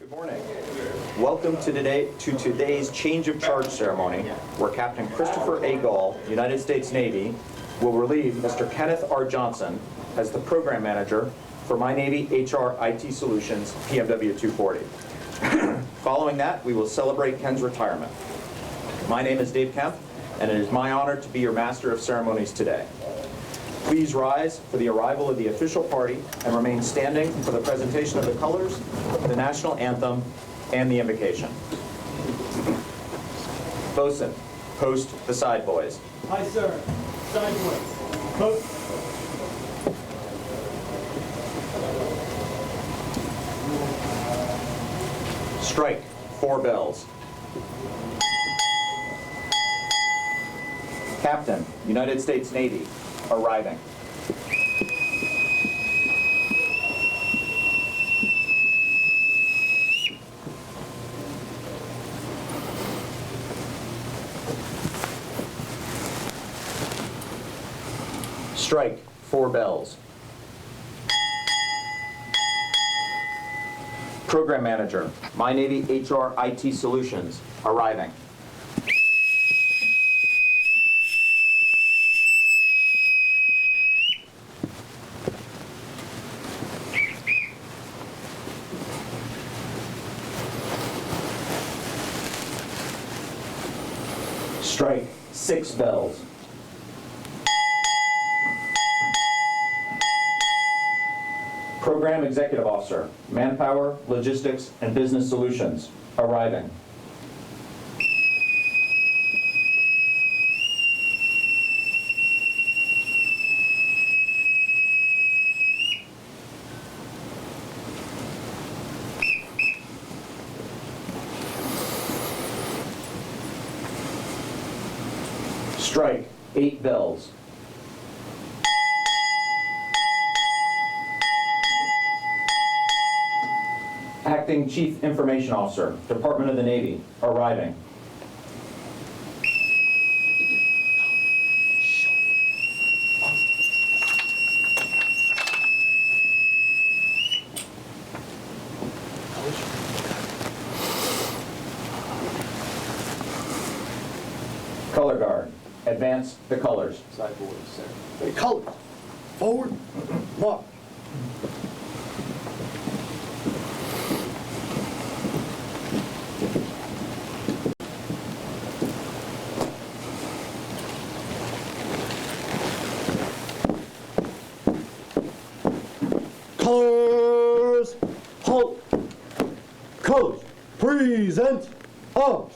Good morning. Welcome to today's change of charge ceremony, where Captain Christopher A. Gahl, United States Navy, will relieve Mr. Kenneth R Johnson as the program manager for MyNavy HR IT Solutions PMW 240. Following that, we will celebrate Ken's retirement. My name is Dave Kemp, and it is my honor to be your master of ceremonies today. Please rise for the arrival of the official party and remain standing for the presentation of the colors, the national anthem, and the invocation. Bosun, post the side boys. Aye, sir. Side boys. Post. Strike 4 bells. Captain, United States Navy, arriving. Strike 4 bells. Program Manager, MyNavy HR IT Solutions, arriving. Strike 6 bells. Program Executive Officer, Manpower, Logistics, and Business Solutions, arriving. Strike 8 bells. Acting Chief Information Officer, Department of the Navy, arriving. Color Guard, advance the colors. Side boys, sir. Hey, colors. Forward. Mark. Colors. Halt. Colors. Present. Arms.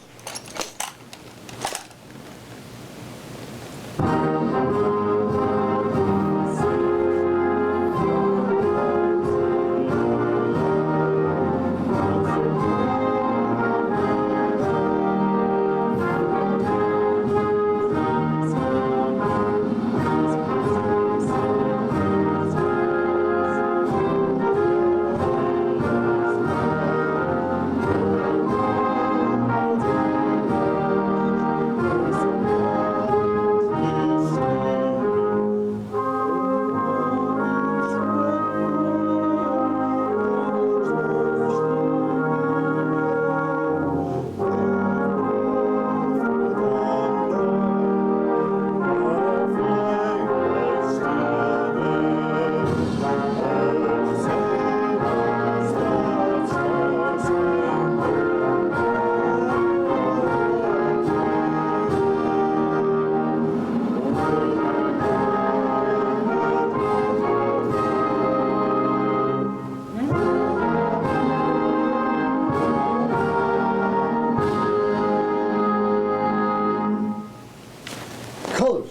Colors.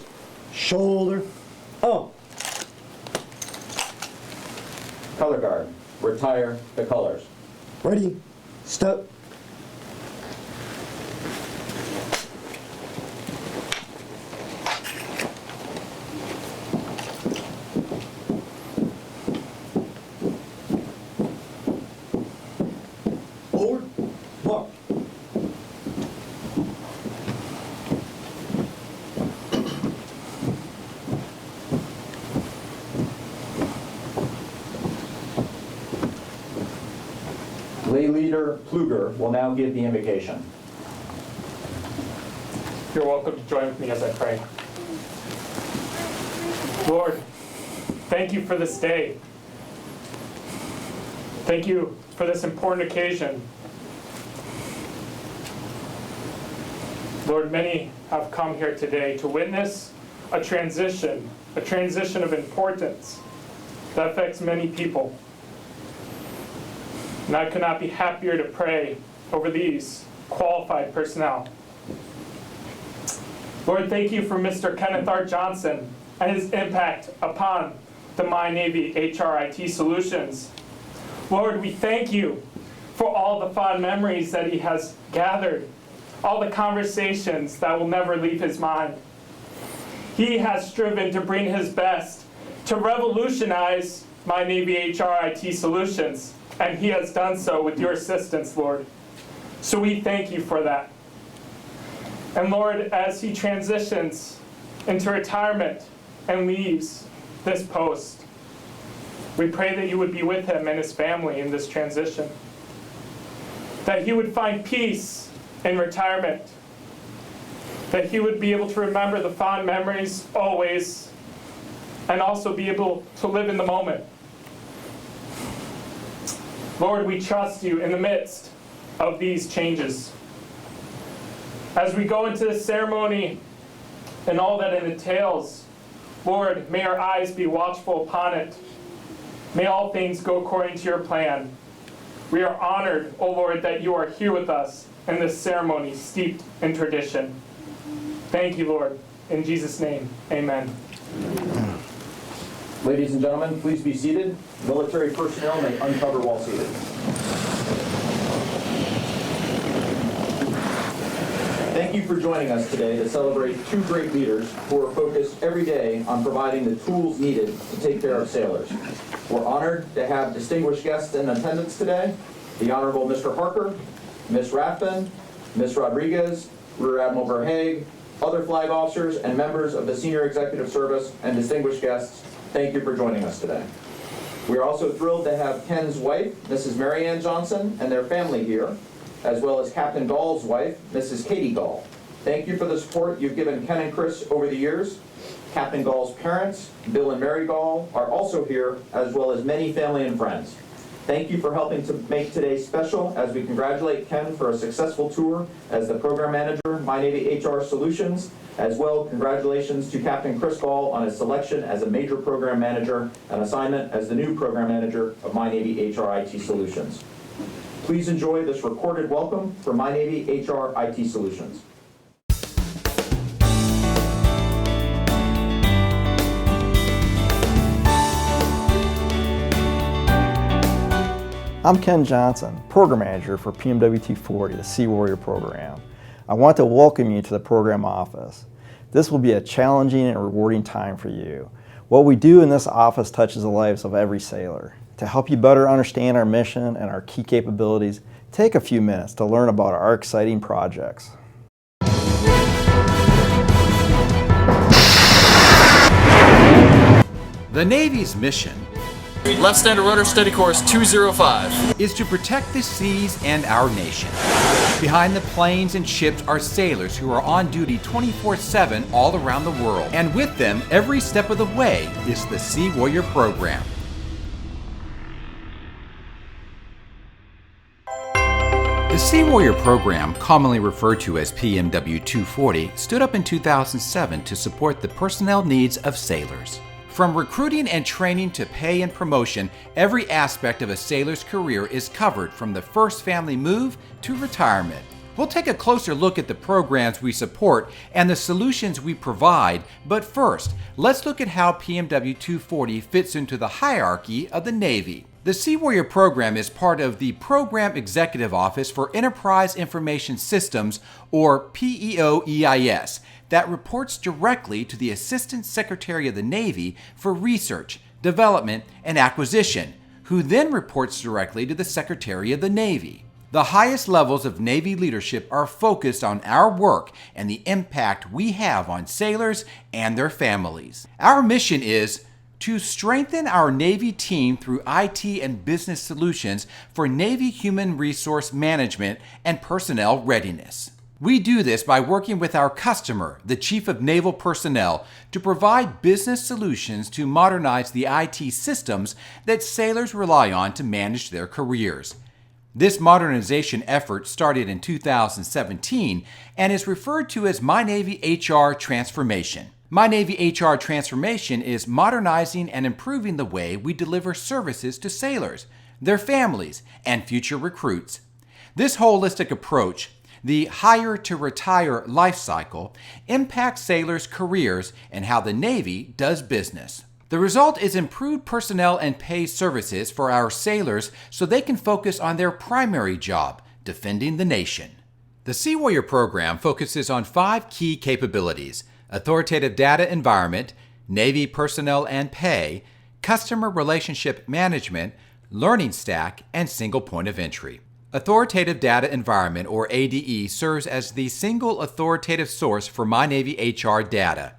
Shoulder. Up. Color Guard, retire the colors. Ready. Step. Forward. Mark. Lay Leader Pluger will now give the invocation. You're welcome to join with me as I pray. Lord, thank you for this day. Thank you for this important occasion. Lord, many have come here today to witness a transition of importance that affects many people. And I could not be happier to pray over these qualified personnel. Lord, thank you for Mr. Kenneth R Johnson and his impact upon the MyNavy HRIT solutions. Lord, we thank you for all the fond memories that he has gathered, all the conversations that will never leave his mind. He has striven to bring his best to revolutionize MyNavy HRIT solutions, and he has done so with your assistance, Lord. So we thank you for that. And Lord, as he transitions into retirement and leaves this post, we pray that you would be with him and his family in this transition, that he would find peace in retirement, that he would be able to remember the fond memories always, and also be able to live in the moment. Lord, we trust you in the midst of these changes. As we go into this ceremony and all that it entails, Lord, may our eyes be watchful upon it. May all things go according to your plan. We are honored, O Lord, that you are here with us in this ceremony steeped in tradition. Thank you, Lord. In Jesus' name, amen. Ladies and gentlemen, please be seated. Military personnel may uncover while seated. Thank you for joining us today to celebrate two great leaders who are focused every day on providing the tools needed to take care of sailors. We're honored to have distinguished guests in attendance today: the Honorable Mr. Parker, Ms. Rathbun, Ms. Rodriguez, Rear Admiral Verhaeg, other flag officers and members of the Senior Executive Service, and distinguished guests. Thank you for joining us today. We are also thrilled to have Ken's wife, Mrs. Mary Ann Johnson, and their family here, as well as Captain Gahl's wife, Mrs. Katie Gahl. Thank you for the support you've given Ken and Chris over the years. Captain Gahl's parents, Bill and Mary Gahl, are also here, as well as many family and friends. Thank you for helping to make today special as we congratulate Ken for a successful tour as the Program Manager, MyNavy HR Solutions. As well, congratulations to Captain Chris Gahl on his selection as a Major Program Manager and assignment as the new Program Manager of MyNavy HR IT Solutions. Please enjoy this recorded welcome for MyNavy HR IT Solutions. I'm Ken Johnson, Program Manager for PMW 240, the Sea Warrior program. I want to welcome you to the program office. This will be a challenging and rewarding time for you. What we do in this office touches the lives of every sailor. To help you better understand our mission and our key capabilities, take a few minutes to learn about our exciting projects. The Navy's mission Left standard rudder, steady course 205. is to protect the seas and our nation. Behind the planes and ships are sailors who are on duty 24/7 all around the world. And with them, every step of the way, is the Sea Warrior program. The Sea Warrior program, commonly referred to as PMW 240, stood up in 2007 to support the personnel needs of sailors. From recruiting and training to pay and promotion, every aspect of a sailor's career is covered from the first family move to retirement. We'll take a closer look at the programs we support and the solutions we provide, but first, let's look at how PMW 240 fits into the hierarchy of the Navy. The Sea Warrior program is part of the Program Executive Office for Enterprise Information Systems, or PEO-EIS, that reports directly to the Assistant Secretary of the Navy for Research, Development, and Acquisition, who then reports directly to the Secretary of the Navy. The highest levels of Navy leadership are focused on our work and the impact we have on sailors and their families. Our mission is to strengthen our Navy team through IT and business solutions for Navy human resource management and personnel readiness. We do this by working with our customer, the Chief of Naval Personnel, to provide business solutions to modernize the IT systems that sailors rely on to manage their careers. This modernization effort started in 2017 and is referred to as MyNavy HR Transformation. MyNavy HR Transformation is modernizing and improving the way we deliver services to sailors, their families, and future recruits. This holistic approach, the hire to retire life cycle, impacts sailors' careers and how the Navy does business. The result is improved personnel and pay services for our sailors so they can focus on their primary job, defending the nation. The Sea Warrior program focuses on 5 key capabilities: authoritative data environment, Navy personnel and pay, customer relationship management, learning stack, and single point of entry. Authoritative Data Environment, or ADE, serves as the single authoritative source for MyNavy HR data.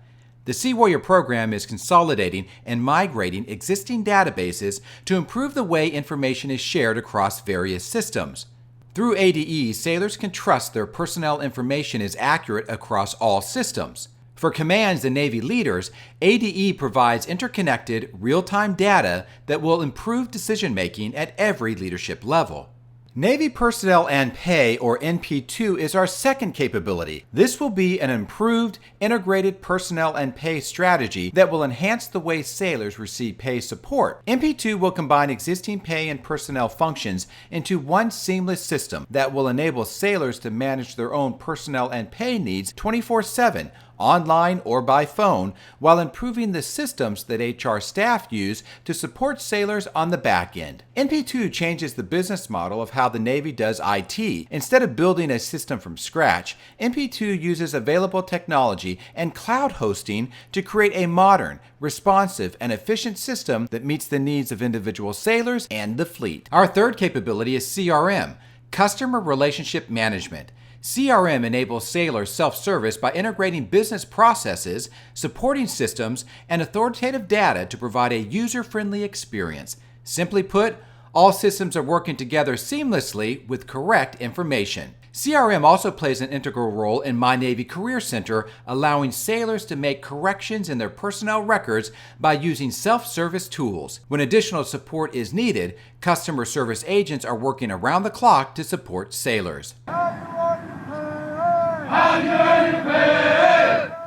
The Sea Warrior program is consolidating and migrating existing databases to improve the way information is shared across various systems. Through ADE, sailors can trust their personnel information is accurate across all systems. For commands and Navy leaders, ADE provides interconnected, real-time data that will improve decision-making at every leadership level. Navy Personnel and Pay, or NP2, is our second capability. This will be an improved, integrated personnel and pay strategy that will enhance the way sailors receive pay support. NP2 will combine existing pay and personnel functions into one seamless system that will enable sailors to manage their own personnel and pay needs 24/7, online or by phone, while improving the systems that HR staff use to support sailors on the back end. NP2 changes the business model of how the Navy does IT. Instead of building a system from scratch, NP2 uses available technology and cloud hosting to create a modern, responsive, and efficient system that meets the needs of individual sailors and the fleet. Our third capability is CRM, Customer Relationship Management. CRM enables sailors self-service by integrating business processes, supporting systems, and authoritative data to provide a user-friendly experience. Simply put, all systems are working together seamlessly with correct information. CRM also plays an integral role in MyNavy Career Center, allowing sailors to make corrections in their personnel records by using self-service tools. When additional support is needed, customer service agents are working around the clock to support sailors.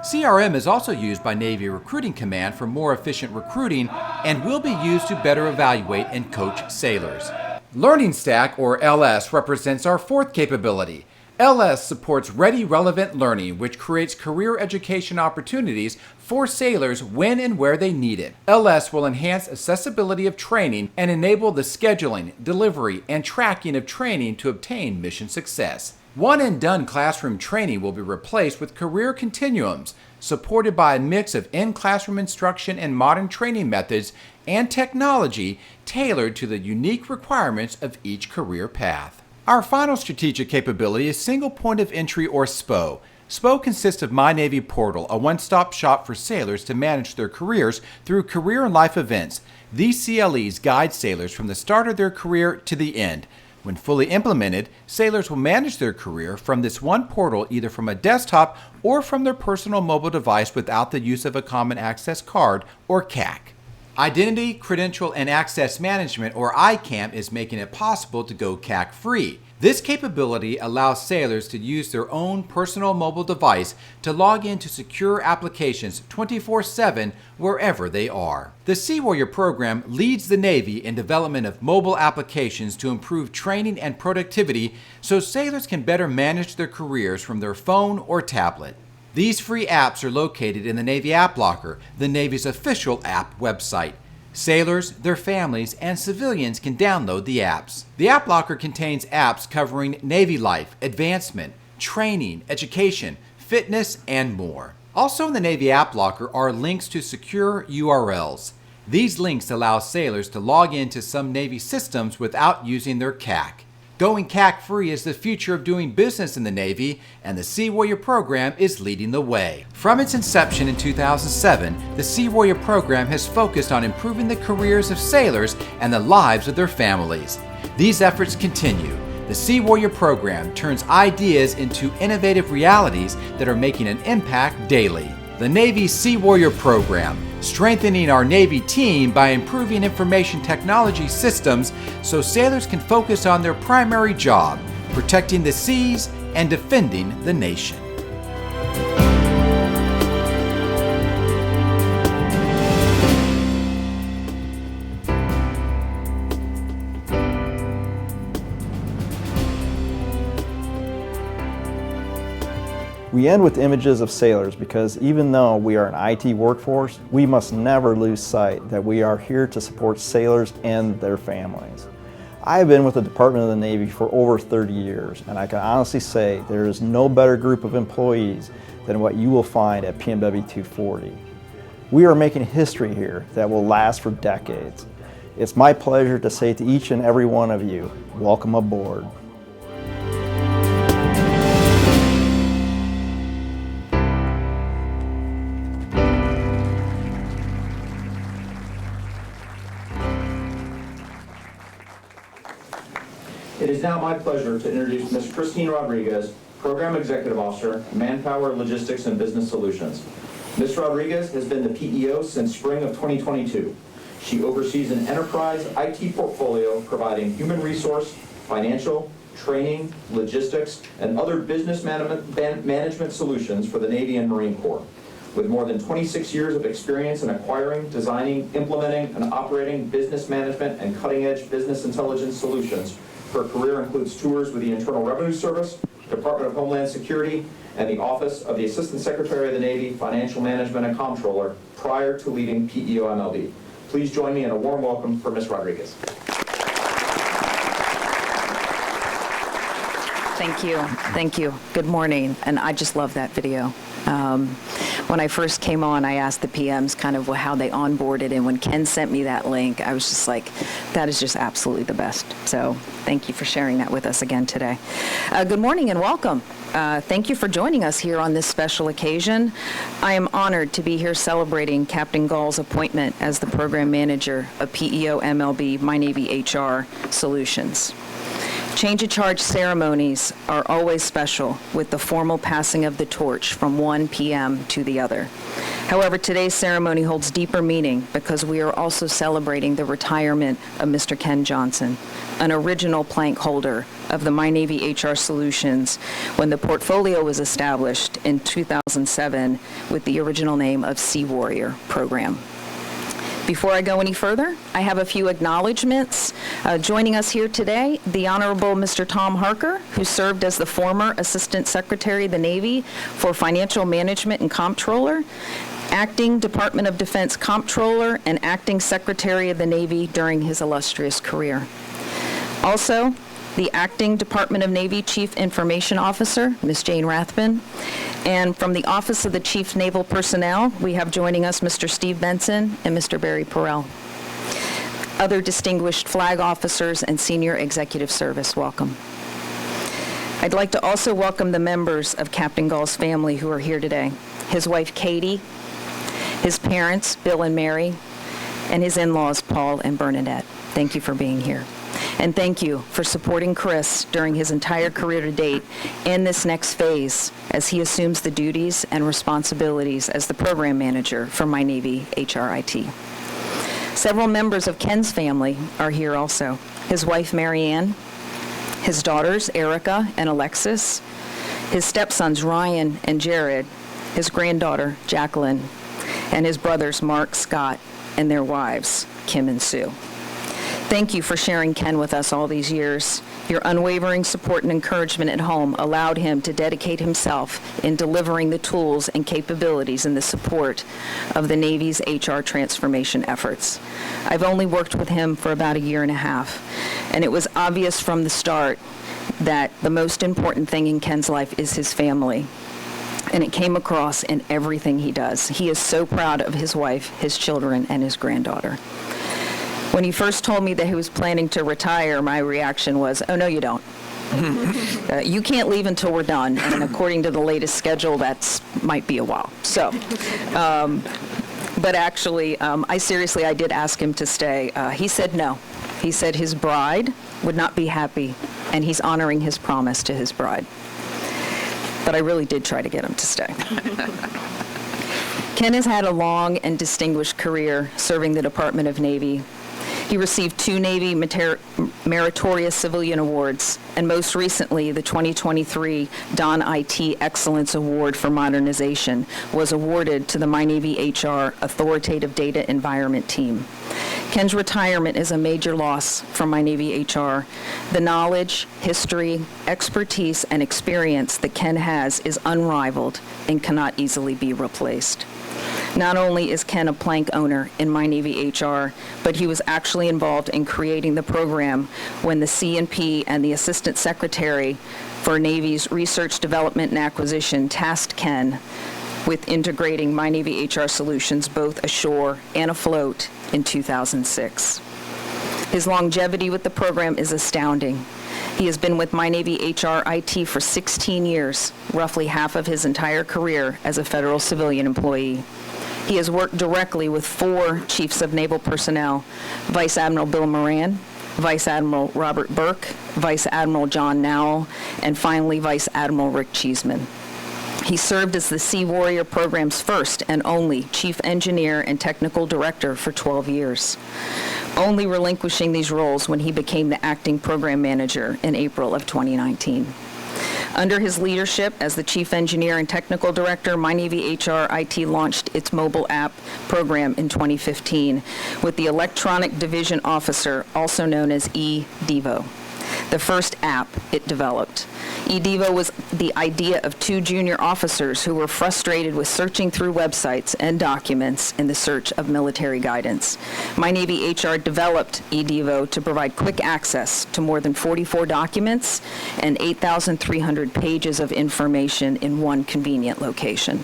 CRM is also used by Navy Recruiting Command for more efficient recruiting and will be used to better evaluate and coach sailors. Learning Stack, or LS, represents our fourth capability. LS supports Ready Relevant Learning, which creates career education opportunities for sailors when and where they need it. LS will enhance accessibility of training and enable the scheduling, delivery, and tracking of training to obtain mission success. One-and-done classroom training will be replaced with career continuums, supported by a mix of in-classroom instruction and modern training methods and technology tailored to the unique requirements of each career path. Our final strategic capability is Single Point of Entry, or SPO. SPO consists of MyNavy Portal, a one-stop shop for sailors to manage their careers through career and life events. These CLEs guide sailors from the start of their career to the end. When fully implemented, sailors will manage their career from this one portal, either from a desktop or from their personal mobile device without the use of a Common Access Card, or CAC. Identity, Credential, and Access Management, or ICAM, is making it possible to go CAC-free. This capability allows sailors to use their own personal mobile device to log into secure applications 24/7 wherever they are. The Sea Warrior program leads the Navy in development of mobile applications to improve training and productivity so sailors can better manage their careers from their phone or tablet. These free apps are located in the Navy App Locker, the Navy's official app website. Sailors, their families, and civilians can download the apps. The App Locker contains apps covering Navy life, advancement, training, education, fitness, and more. Also in the Navy App Locker are links to secure URLs. These links allow sailors to log into some Navy systems without using their CAC. Going CAC-free is the future of doing business in the Navy, and the Sea Warrior program is leading the way. From its inception in 2007, the Sea Warrior program has focused on improving the careers of sailors and the lives of their families. These efforts continue. The Sea Warrior program turns ideas into innovative realities that are making an impact daily. The Navy's Sea Warrior program, strengthening our Navy team by improving information technology systems so sailors can focus on their primary job, protecting the seas and defending the nation. We end with images of sailors because even though we are an IT workforce, we must never lose sight that we are here to support sailors and their families. I have been with the Department of the Navy for over 30 years, and I can honestly say there is no better group of employees than what you will find at PMW 240. We are making history here that will last for decades. It's my pleasure to say to each and every one of you, welcome aboard. It is now my pleasure to introduce Ms. Christine Rodriguez, Program Executive Officer, Manpower, Logistics, and Business Solutions. Ms. Rodriguez has been the PEO since spring of 2022. She oversees an enterprise IT portfolio providing human resource, financial, training, logistics, and other business management solutions for the Navy and Marine Corps. With more than 26 years of experience in acquiring, designing, implementing, and operating business management and cutting-edge business intelligence solutions, her career includes tours with the Internal Revenue Service, Department of Homeland Security, and the Office of the Assistant Secretary of the Navy, Financial Management and Comptroller, prior to leading PEO MLB. Please join me in a warm welcome for Ms. Rodriguez. Thank you. Thank you. Good morning. And I just love that video. When I first came on, I asked the PMs kind of how they onboarded, and when Ken sent me that link, I was just like, that is just absolutely the best. So thank you for sharing that with us again today. Good morning and welcome. Thank you for joining us here on this special occasion. I am honored to be here celebrating Captain Gahl's appointment as the Program Manager of PEO MLB MyNavy HR Solutions. Change of charge ceremonies are always special with the formal passing of the torch from one PM to the other. However, today's ceremony holds deeper meaning because we are also celebrating the retirement of Mr. Ken Johnson, an original plank holder of the MyNavy HR Solutions when the portfolio was established in 2007 with the original name of Sea Warrior program. Before I go any further, I have a few acknowledgments. Joining us here today, the Honorable Mr. Tom Harker, who served as the former Assistant Secretary of the Navy for Financial Management and Comptroller, Acting Department of Defense Comptroller, and Acting Secretary of the Navy during his illustrious career. Also, the Acting Department of Navy Chief Information Officer, Ms. Jane Rathbun. And from the Office of the Chief Naval Personnel, we have joining us Mr. Steve Benson and Mr. Barry Perrell. Other distinguished flag officers and senior executive service, welcome. I'd like to also welcome the members of Captain Gahl's family who are here today. His wife, Katie, his parents, Bill and Mary, and his in-laws, Paul and Bernadette. Thank you for being here. And thank you for supporting Chris during his entire career to date in this next phase as he assumes the duties and responsibilities as the program manager for MyNavy HRIT. Several members of Ken's family are here also. His wife, Marianne, his daughters, Erica and Alexis, his stepsons, Ryan and Jared, his granddaughter, Jacqueline, and his brothers, Mark, Scott, and their wives, Kim and Sue. Thank you for sharing Ken with us all these years. Your unwavering support and encouragement at home allowed him to dedicate himself in delivering the tools and capabilities and the support of the Navy's HR transformation efforts. I've only worked with him for about a year and a half, and it was obvious from the start that the most important thing in Ken's life is his family. And it came across in everything he does. He is so proud of his wife, his children, and his granddaughter. When he first told me that he was planning to retire, my reaction was, oh, no, you don't. You can't leave until we're done, and according to the latest schedule, that might be a while. So, but actually, I did ask him to stay. He said no. He said his bride would not be happy, and he's honoring his promise to his bride. But I really did try to get him to stay. Ken has had a long and distinguished career serving the Department of Navy. He received 2 Navy Meritorious Civilian Awards, and most recently, the 2023 Don IT Excellence Award for Modernization was awarded to the MyNavy HR Authoritative Data Environment Team. Ken's retirement is a major loss for MyNavy HR. The knowledge, history, expertise, and experience that Ken has is unrivaled and cannot easily be replaced. Not only is Ken a plank owner in MyNavy HR, but he was actually involved in creating the program when the C&P and the Assistant Secretary for Navy's Research, Development, and Acquisition tasked Ken with integrating MyNavy HR solutions both ashore and afloat in 2006. His longevity with the program is astounding. He has been with MyNavy HR IT for 16 years, roughly half of his entire career as a federal civilian employee. He has worked directly with 4 Chiefs of Naval Personnel, Vice Admiral Bill Moran, Vice Admiral Robert Burke, Vice Admiral John Nowell, and finally Vice Admiral Rick Cheeseman. He served as the Sea Warrior program's first and only Chief Engineer and Technical Director for 12 years, only relinquishing these roles when he became the Acting Program Manager in April of 2019. Under his leadership as the Chief Engineer and Technical Director, MyNavy HR IT launched its mobile app program in 2015 with the Electronic Division Officer, also known as eDevo, the first app it developed. eDevo was the idea of 2 junior officers who were frustrated with searching through websites and documents in the search of military guidance. MyNavy HR developed eDevo to provide quick access to more than 44 documents and 8,300 pages of information in one convenient location.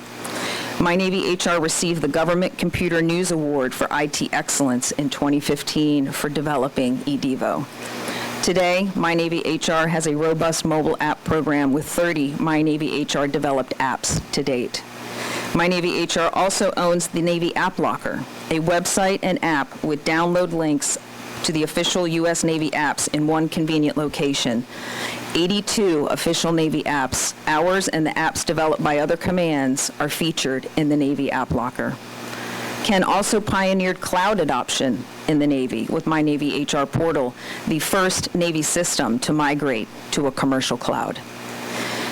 MyNavy HR received the Government Computer News Award for IT Excellence in 2015 for developing eDevo. Today, MyNavy HR has a robust mobile app program with 30 MyNavy HR developed apps to date. MyNavy HR also owns the Navy App Locker, a website and app with download links to the official U.S. Navy apps in one convenient location. 82 official Navy apps, ours and the apps developed by other commands, are featured in the Navy App Locker. Ken also pioneered cloud adoption in the Navy with MyNavy HR Portal, the first Navy system to migrate to a commercial cloud.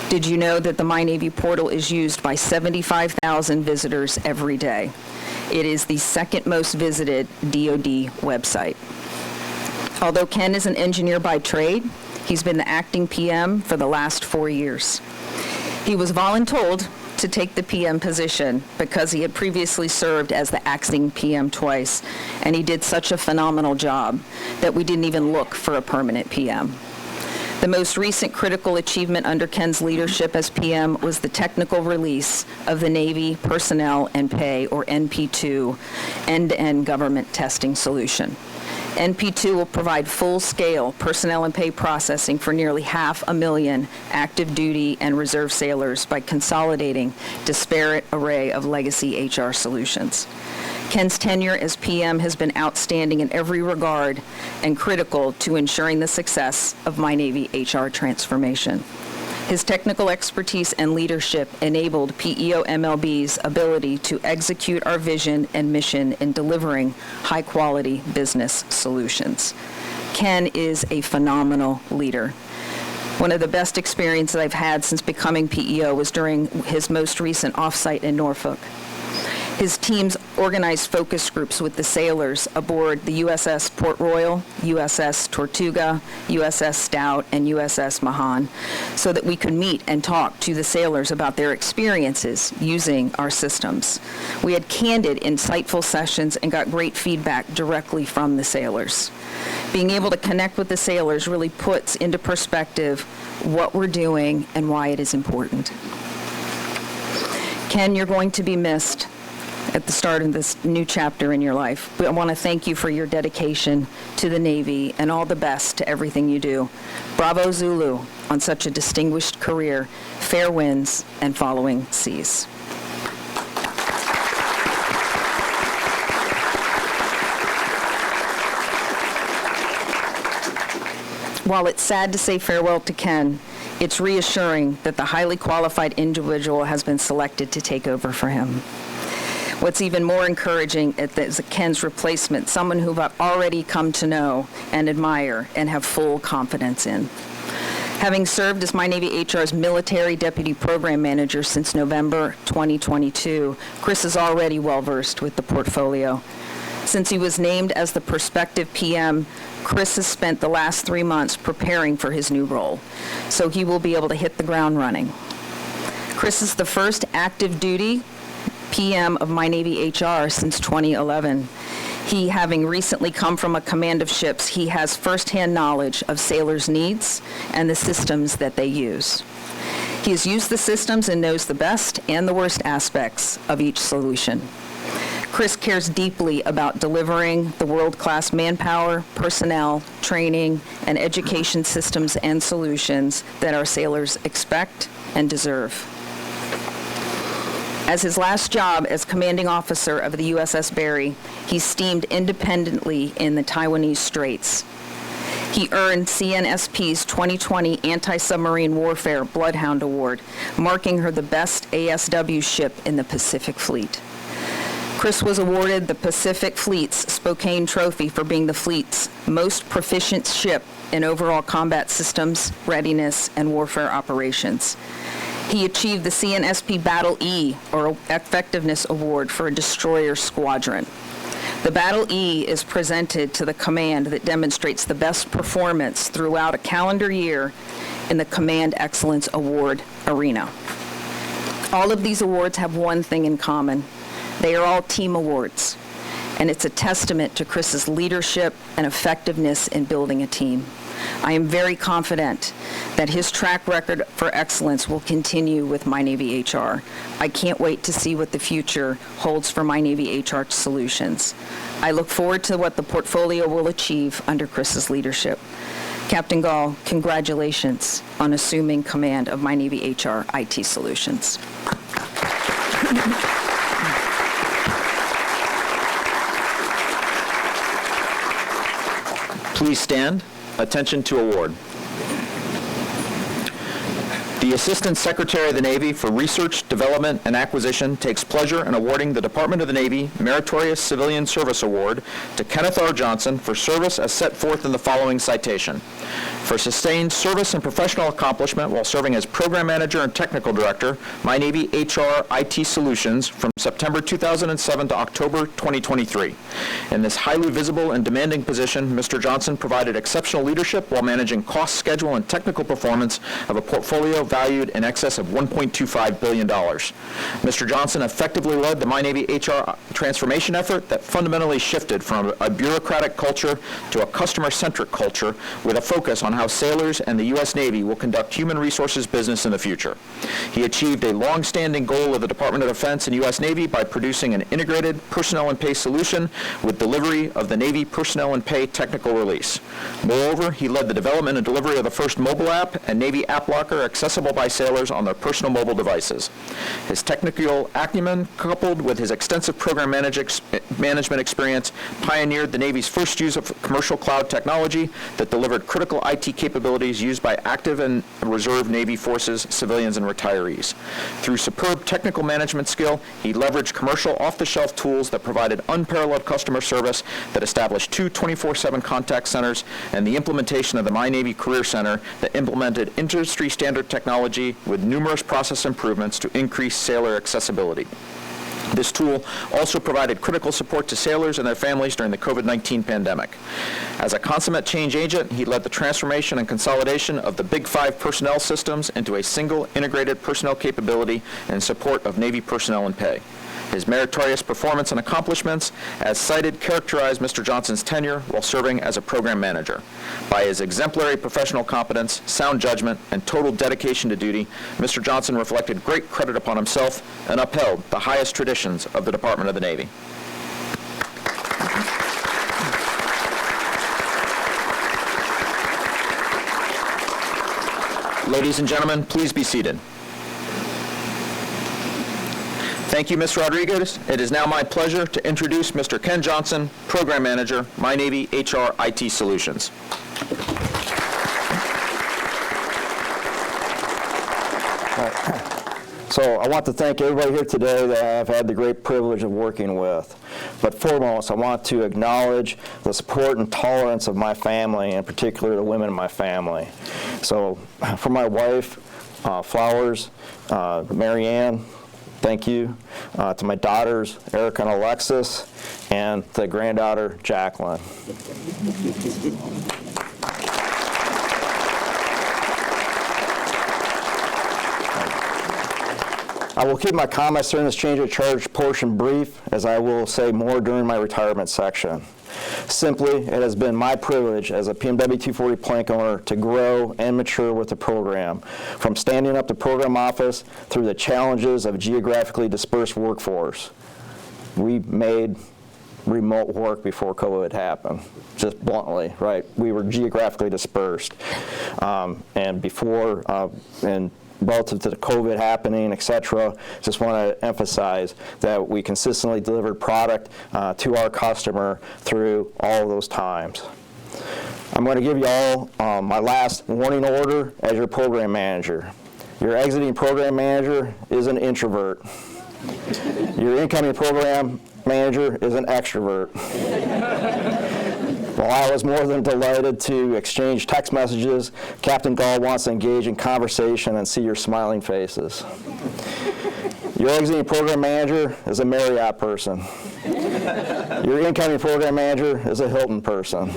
Did you know that the MyNavy Portal is used by 75,000 visitors every day? It is the second most visited DoD website. Although Ken is an engineer by trade, he's been the acting PM for the last 4 years. He was voluntold to take the PM position because he had previously served as the acting PM twice, and he did such a phenomenal job that we didn't even look for a permanent PM. The most recent critical achievement under Ken's leadership as PM was the technical release of the Navy Personnel and Pay, or NP2, end-to-end government testing solution. NP2 will provide full-scale personnel and pay processing for nearly 500,000 active duty and reserve sailors by consolidating disparate array of legacy HR solutions. Ken's tenure as PM has been outstanding in every regard and critical to ensuring the success of MyNavy HR transformation. His technical expertise and leadership enabled PEO MLB's ability to execute our vision and mission in delivering high-quality business solutions. Ken is a phenomenal leader. One of the best experiences I've had since becoming PEO was during his most recent offsite in Norfolk. His teams organized focus groups with the sailors aboard the USS Port Royal, USS Tortuga, USS Stout, and USS Mahan, so that we could meet and talk to the sailors about their experiences using our systems. We had candid, insightful sessions and got great feedback directly from the sailors. Being able to connect with the sailors really puts into perspective what we're doing and why it is important. Ken, you're going to be missed. at the start of this new chapter in your life. I want to thank you for your dedication to the Navy and all the best to everything you do. Bravo Zulu on such a distinguished career. Fair winds and following seas. While it's sad to say farewell to Ken, it's reassuring that the highly qualified individual has been selected to take over for him. What's even more encouraging is Ken's replacement, someone who I've already come to know and admire and have full confidence in. Having served as MyNavy HR's military deputy program manager since November 2022, Chris is already well-versed with the portfolio. Since he was named as the prospective PM, Chris has spent the last 3 months preparing for his new role, so he will be able to hit the ground running. Chris is the first active duty PM of MyNavy HR since 2011. He, having recently come from a command of ships, he has firsthand knowledge of sailors' needs and the systems that they use. He has used the systems and knows the best and the worst aspects of each solution. Chris cares deeply about delivering the world-class manpower, personnel, training, and education systems and solutions that our sailors expect and deserve. As his last job as commanding officer of the USS Barry, he steamed independently in the Taiwanese Straits. He earned CNSP's 2020 Anti-Submarine Warfare Bloodhound Award, marking her the best ASW ship in the Pacific Fleet. Chris was awarded the Pacific Fleet's Spokane Trophy for being the fleet's most proficient ship in overall combat systems, readiness, and warfare operations. He achieved the CNSP Battle E, or Effectiveness Award, for a destroyer squadron. The Battle E is presented to the command that demonstrates the best performance throughout a calendar year in the Command Excellence Award arena. All of these awards have one thing in common. They are all team awards, and it's a testament to Chris's leadership and effectiveness in building a team. I am very confident that his track record for excellence will continue with MyNavy HR. I can't wait to see what the future holds for MyNavy HR Solutions. I look forward to what the portfolio will achieve under Chris's leadership. Captain Gahl, congratulations on assuming command of MyNavy HR IT Solutions. Please stand. Attention to award. The Assistant Secretary of the Navy for Research, Development, and Acquisition takes pleasure in awarding the Department of the Navy Meritorious Civilian Service Award to Kenneth R Johnson for service as set forth in the following citation. For sustained service and professional accomplishment while serving as Program Manager and Technical Director, MyNavy HR IT Solutions from September 2007 to October 2023. In this highly visible and demanding position, Mr. Johnson provided exceptional leadership while managing cost, schedule, and technical performance of a portfolio valued in excess of $1.25 billion. Mr. Johnson effectively led the MyNavy HR transformation effort that fundamentally shifted from a bureaucratic culture to a customer-centric culture with a focus on how sailors and the U.S. Navy will conduct human resources business in the future. He achieved a long-standing goal of the Department of Defense and U.S. Navy by producing an integrated personnel and pay solution with delivery of the Navy Personnel and Pay technical release. Moreover, he led the development and delivery of the first mobile app and Navy App Locker accessible by sailors on their personal mobile devices. His technical acumen, coupled with his extensive program management experience, pioneered the Navy's first use of commercial cloud technology that delivered critical IT capabilities used by active and reserve Navy forces, civilians, and retirees. Through superb technical management skill, he leveraged commercial off-the-shelf tools that provided unparalleled customer service, that established 2 24/7 contact centers, and the implementation of the MyNavy Career Center that implemented industry-standard technology with numerous process improvements to increase sailor accessibility. This tool also provided critical support to sailors and their families during the COVID-19 pandemic. As a consummate change agent, he led the transformation and consolidation of the Big Five personnel systems into a single integrated personnel capability in support of Navy personnel and pay. His meritorious performance and accomplishments, as cited, characterized Mr. Johnson's tenure while serving as a program manager. By his exemplary professional competence, sound judgment, and total dedication to duty, Mr. Johnson reflected great credit upon himself and upheld the highest traditions of the Department of the Navy. Ladies and gentlemen, please be seated. Thank you, Ms. Rodriguez. It is now my pleasure to introduce Mr. Ken Johnson, Program Manager, MyNavy HR IT Solutions. So I want to thank everybody here today that I've had the great privilege of working with. But foremost, I want to acknowledge the support and tolerance of my family, in particular the women in my family. So for my wife, Flowers, Marianne, thank you. To my daughters, Erica and Alexis, and the granddaughter, Jacqueline. I will keep my comments during this change of charge portion brief, as I will say more during my retirement section. Simply, it has been my privilege as a PMW 240 plank owner to grow and mature with the program, from standing up the program office through the challenges of geographically dispersed workforce. We made remote work before COVID happened, just bluntly, right? We were geographically dispersed. And before, and relative to the COVID happening, et cetera, just want to emphasize that we consistently delivered product to our customer through all of those times. I'm going to give you all my last warning order as your program manager. Your exiting program manager is an introvert. Your incoming program manager is an extrovert. While I was more than delighted to exchange text messages, Captain Gahl wants to engage in conversation and see your smiling faces. Your exiting program manager is a Marriott person. Your incoming program manager is a Hilton person.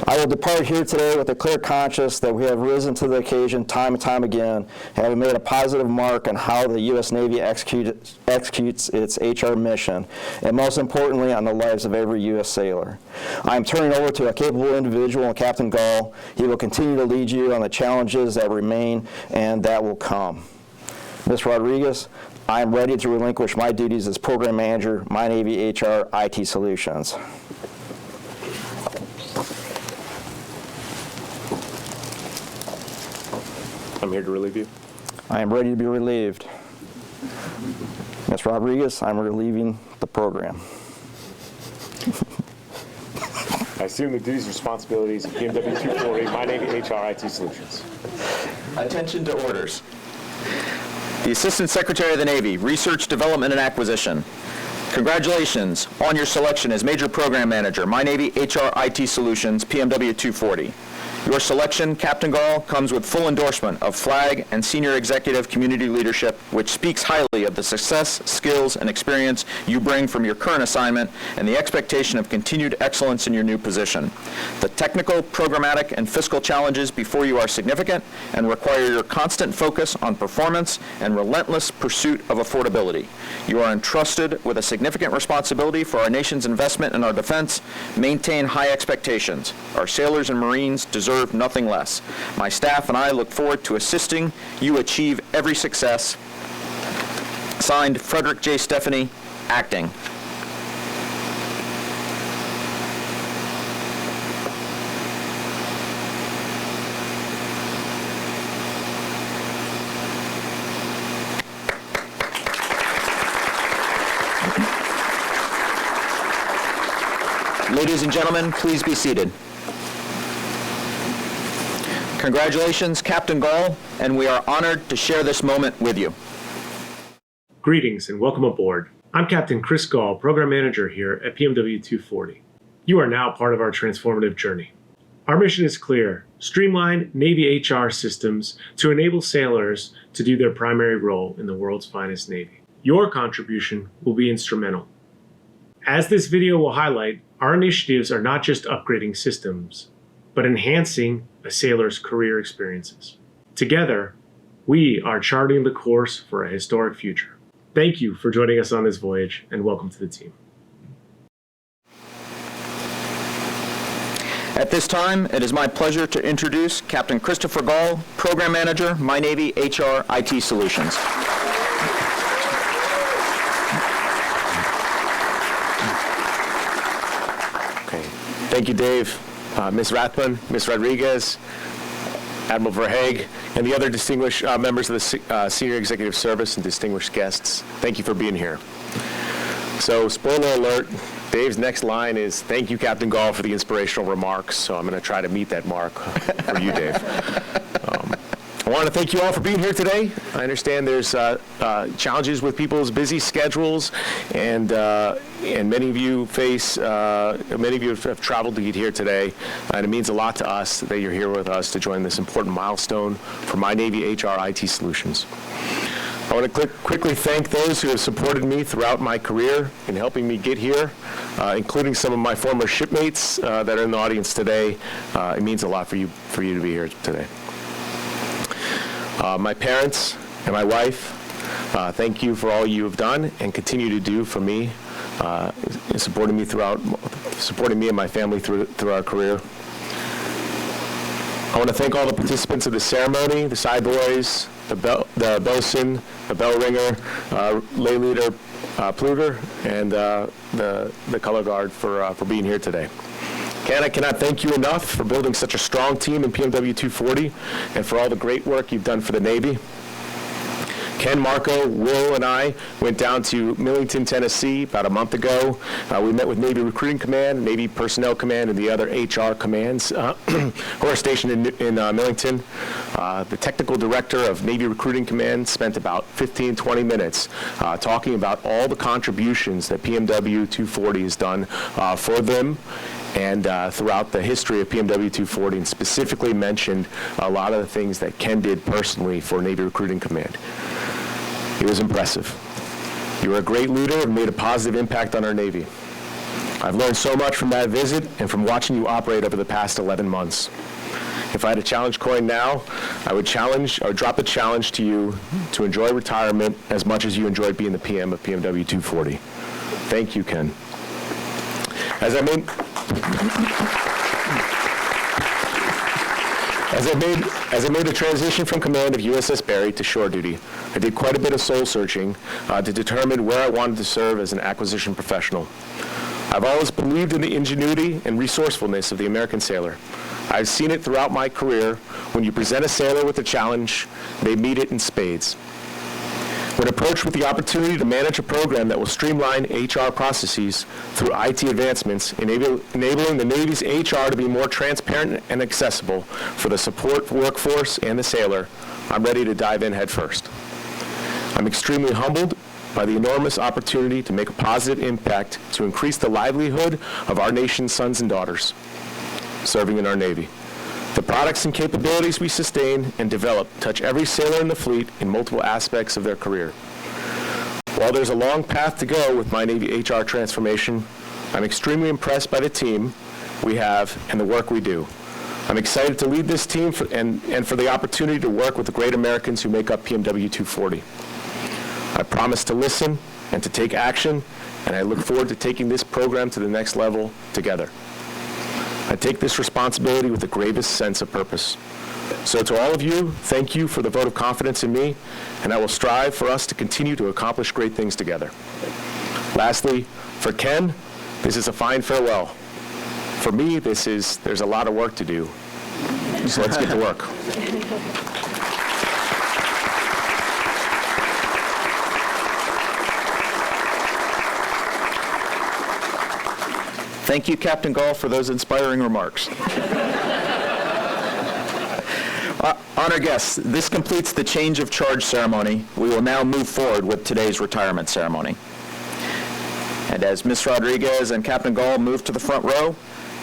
I will depart here today with a clear conscience that we have risen to the occasion time and time again, having made a positive mark on how the U.S. Navy executes its HR mission, and most importantly, on the lives of every U.S. sailor. I am turning over to a capable individual in Captain Gahl. He will continue to lead you on the challenges that remain and that will come. Ms. Rodriguez, I am ready to relinquish my duties as Program Manager, MyNavy HR IT Solutions. I'm here to relieve you. I am ready to be relieved. Ms. Rodriguez, I'm relieving the program. I assume the duties and responsibilities of PMW 240, MyNavy HR IT Solutions. Attention to orders. The Assistant Secretary of the Navy, Research, Development, and Acquisition. Congratulations on your selection as Major Program Manager, MyNavy HR IT Solutions, PMW 240. Your selection, Captain Gahl, comes with full endorsement of Flag and Senior Executive Community Leadership, which speaks highly of the success, skills, and experience you bring from your current assignment and the expectation of continued excellence in your new position. The technical, programmatic, and fiscal challenges before you are significant and require your constant focus on performance and relentless pursuit of affordability. You are entrusted with a significant responsibility for our nation's investment in our defense. Maintain high expectations. Our sailors and Marines deserve nothing less. My staff and I look forward to assisting you achieve every success. Signed, Frederick J. Stephanie, Acting. Ladies and gentlemen, please be seated. Congratulations, Captain Gahl, and we are honored to share this moment with you. Greetings and welcome aboard. I'm Captain Chris Gahl, Program Manager here at PMW 240. You are now part of our transformative journey. Our mission is clear: streamline Navy HR systems to enable sailors to do their primary role in the world's finest Navy. Your contribution will be instrumental. As this video will highlight, our initiatives are not just upgrading systems, but enhancing a sailor's career experiences. Together, We are charting the course for a historic future. Thank you for joining us on this voyage, and welcome to the team. At this time, it is my pleasure to introduce Captain Christopher Gahl, Program Manager, MyNavy HR IT Solutions. Okay. Thank you, Dave, Ms. Rathbun, Ms. Rodriguez, Admiral Verhaeg, and the other distinguished members of the Senior Executive Service and distinguished guests. Thank you for being here. So, spoiler alert, Dave's next line is, "Thank you, Captain Gahl, for the inspirational remarks." So I'm going to try to meet that mark for you, Dave. I want to thank you all for being here today. I understand there's challenges with people's busy schedules, and many of you have traveled to get here today, and it means a lot to us that you're here with us to join this important milestone for MyNavy HR IT Solutions. I want to quickly thank those who have supported me throughout my career in helping me get here, including some of my former shipmates that are in the audience today. It means a lot for you to be here today. My parents and my wife, thank you for all you have done and continue to do for me, in supporting me and my family through our career. I want to thank all the participants of the ceremony, the side boys, the bosun, the bell ringer, lay leader Pluger, and the color guard for being here today. Ken, I cannot thank you enough for building such a strong team in PMW 240 and for all the great work you've done for the Navy. Ken, Marco, Will, and I went down to Millington, Tennessee about a month ago. We met with Navy Recruiting Command, Navy Personnel Command, and the other HR commands who are stationed in Millington. The technical director of Navy Recruiting Command spent about 15-20 minutes talking about all the contributions that PMW 240 has done for them and throughout the history of PMW 240, and specifically mentioned a lot of the things that Ken did personally for Navy Recruiting Command. It was impressive. You were a great leader and made a positive impact on our Navy. I've learned so much from that visit and from watching you operate over the past 11 months. If I had a challenge coin now, I would drop a challenge to you to enjoy retirement as much as you enjoyed being the PM of PMW 240. Thank you, Ken. As I made the transition from command of USS Barry to shore duty, I did quite a bit of soul searching to determine where I wanted to serve as an acquisition professional. I've always believed in the ingenuity and resourcefulness of the American sailor. I've seen it throughout my career. When you present a sailor with a challenge, they meet it in spades. When approached with the opportunity to manage a program that will streamline HR processes through IT advancements, enabling the Navy's HR to be more transparent and accessible for the support workforce and the sailor, I'm ready to dive in head first. I'm extremely humbled by the enormous opportunity to make a positive impact to increase the livelihood of our nation's sons and daughters serving in our Navy. The products and capabilities we sustain and develop touch every sailor in the fleet in multiple aspects of their career. While there's a long path to go with MyNavy HR transformation, I'm extremely impressed by the team we have and the work we do. I'm excited to lead this team and for the opportunity to work with the great Americans who make up PMW 240. I promise to listen and to take action, and I look forward to taking this program to the next level together. I take this responsibility with the gravest sense of purpose. So to all of you, thank you for the vote of confidence in me, and I will strive for us to continue to accomplish great things together. Lastly, for Ken, this is a fine farewell. For me, there's a lot of work to do. So let's get to work. Thank you, Captain Gahl, for those inspiring remarks. Honor guests, this completes the change of charge ceremony. We will now move forward with today's retirement ceremony. And as Ms. Rodriguez and Captain Gahl move to the front row,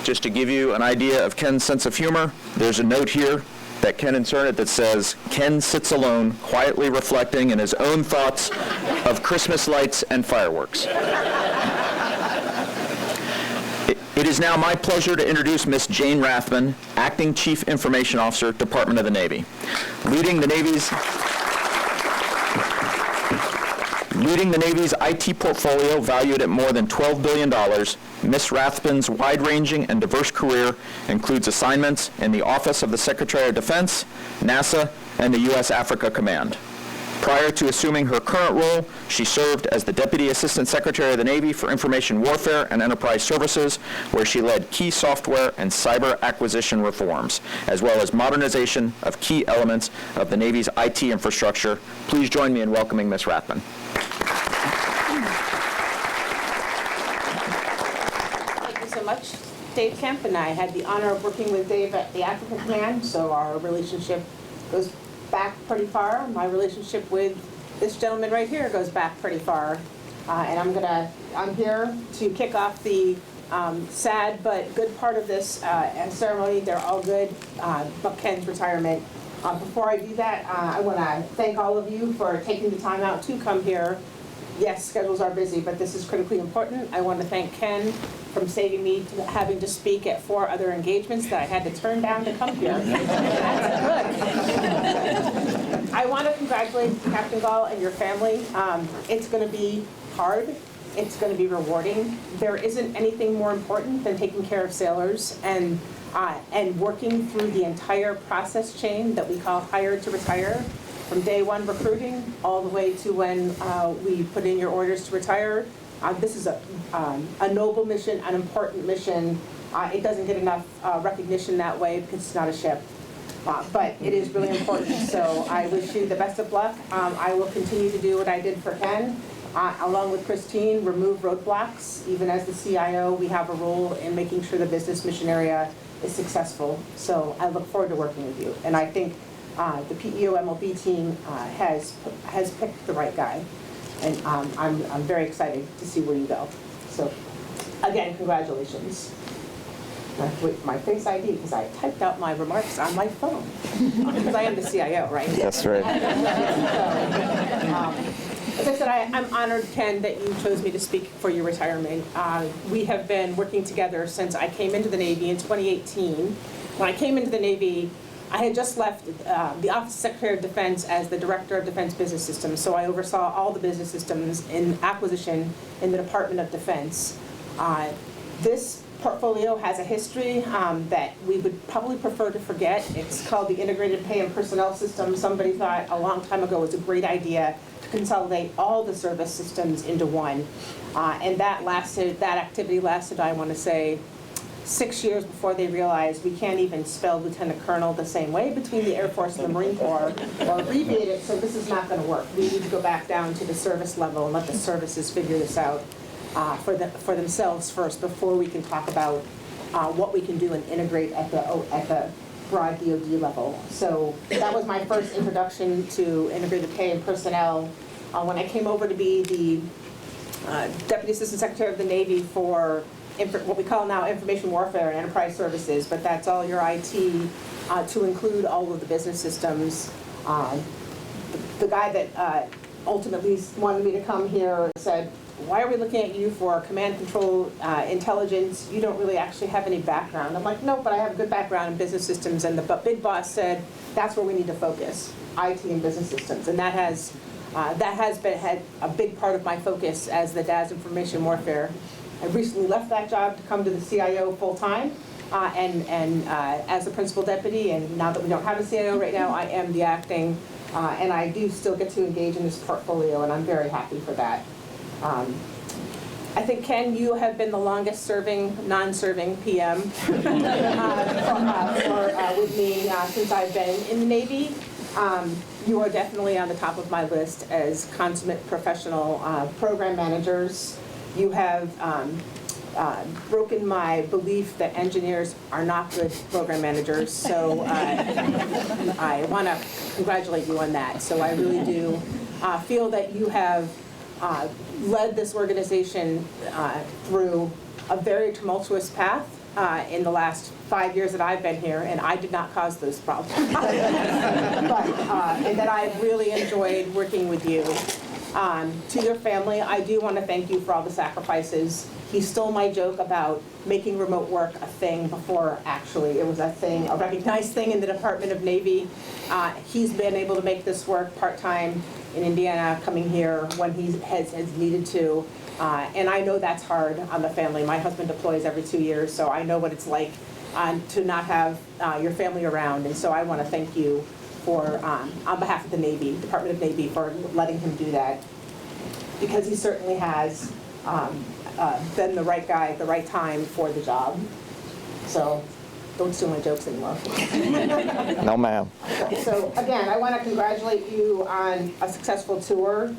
just to give you an idea of Ken's sense of humor, there's a note here that Ken inserted that says, "Ken sits alone, quietly reflecting in his own thoughts of Christmas lights and fireworks." It is now my pleasure to introduce Ms. Jane Rathman, Acting Chief Information Officer, Department of the Navy. Leading the Navy's IT portfolio valued at more than $12 billion, Ms. Rathman's wide-ranging and diverse career includes assignments in the Office of the Secretary of Defense, NASA, and the U.S. Africa Command. Prior to assuming her current role, she served as the Deputy Assistant Secretary of the Navy for Information Warfare and Enterprise Services, where she led key software and cyber acquisition reforms, as well as modernization of key elements of the Navy's IT infrastructure. Please join me in welcoming Ms. Rathman. Thank you so much, Dave Kemp, and I had the honor of working with Dave at the Africa Command, so our relationship goes back pretty far. My relationship with this gentleman right here goes back pretty far. And I'm here to kick off the sad but good part of this ceremony. They're all good, but Ken's retirement. Before I do that, I want to thank all of you for taking the time out to come here. Yes, schedules are busy, but this is critically important. I want to thank Ken from saving me to having to speak at 4 other engagements that I had to turn down to come here. That's good. I want to congratulate Captain Gahl and your family. It's going to be hard. It's going to be rewarding. There isn't anything more important than taking care of sailors and working through the entire process chain that we call hire to retire. From day one recruiting all the way to when we put in your orders to retire. This is a noble mission, an important mission. It doesn't get enough recognition that way because it's not a ship. But it is really important, so I wish you the best of luck. I will continue to do what I did for Ken, along with Christine, remove roadblocks. Even as the CIO, we have a role in making sure the business mission area is successful. So I look forward to working with you. And I think the PEO MLB team has picked the right guy, and I'm very excited to see where you go. So, again, congratulations. With my Face ID, because I typed out my remarks on my phone, because I am the CIO, right? That's right. As I said, I'm honored, Ken, that you chose me to speak for your retirement. We have been working together since I came into the Navy in 2018. When I came into the Navy, I had just left the Office of Secretary of Defense as the Director of Defense Business Systems, so I oversaw all the business systems in acquisition in the Department of Defense. This portfolio has a history that we would probably prefer to forget. It's called the Integrated Pay and Personnel System. Somebody thought a long time ago it was a great idea to consolidate all the service systems into one. And that activity lasted, I want to say, 6 years before they realized we can't even spell Lieutenant Colonel the same way between the Air Force and the Marine Corps or abbreviate it, so this is not going to work. We need to go back down to the service level and let the services figure this out for themselves first before we can talk about what we can do and integrate at the broad DoD level. So that was my first introduction to integrated pay and personnel. When I came over to be the Deputy Assistant Secretary of the Navy for what we call now Information Warfare and Enterprise Services, but that's all your IT to include all of the business systems. The guy that ultimately wanted me to come here said, "Why are we looking at you for command control intelligence? You don't really actually have any background." I'm like, "No, but I have a good background in business systems." And the big boss said, "That's where we need to focus, IT and business systems." And that has had a big part of my focus as the DAS Information Warfare. I recently left that job to come to the CIO full-time and as the principal deputy, and now that we don't have a CIO right now, I am the acting, and I do still get to engage in this portfolio, and I'm very happy for that. I think, Ken, you have been the longest serving, non-serving PM with me since I've been in the Navy. You are definitely on the top of my list as consummate professional program managers. You have broken my belief that engineers are not good program managers, so I want to congratulate you on that. So I really do feel that you have led this organization through a very tumultuous path in the last 5 years that I've been here, and I did not cause those problems. And that I've really enjoyed working with you. To your family, I do want to thank you for all the sacrifices. He stole my joke about making remote work a thing before actually it was a thing, a recognized thing in the Department of Navy. He's been able to make this work part-time in Indiana, coming here when he has needed to. And I know that's hard on the family. My husband deploys every 2 years, so I know what it's like to not have your family around. And so I want to thank you for, on behalf of the Navy, Department of Navy, for letting him do that. Because he certainly has been the right guy at the right time for the job. So don't steal my jokes anymore. No, ma'am. So again, I want to congratulate you on a successful tour.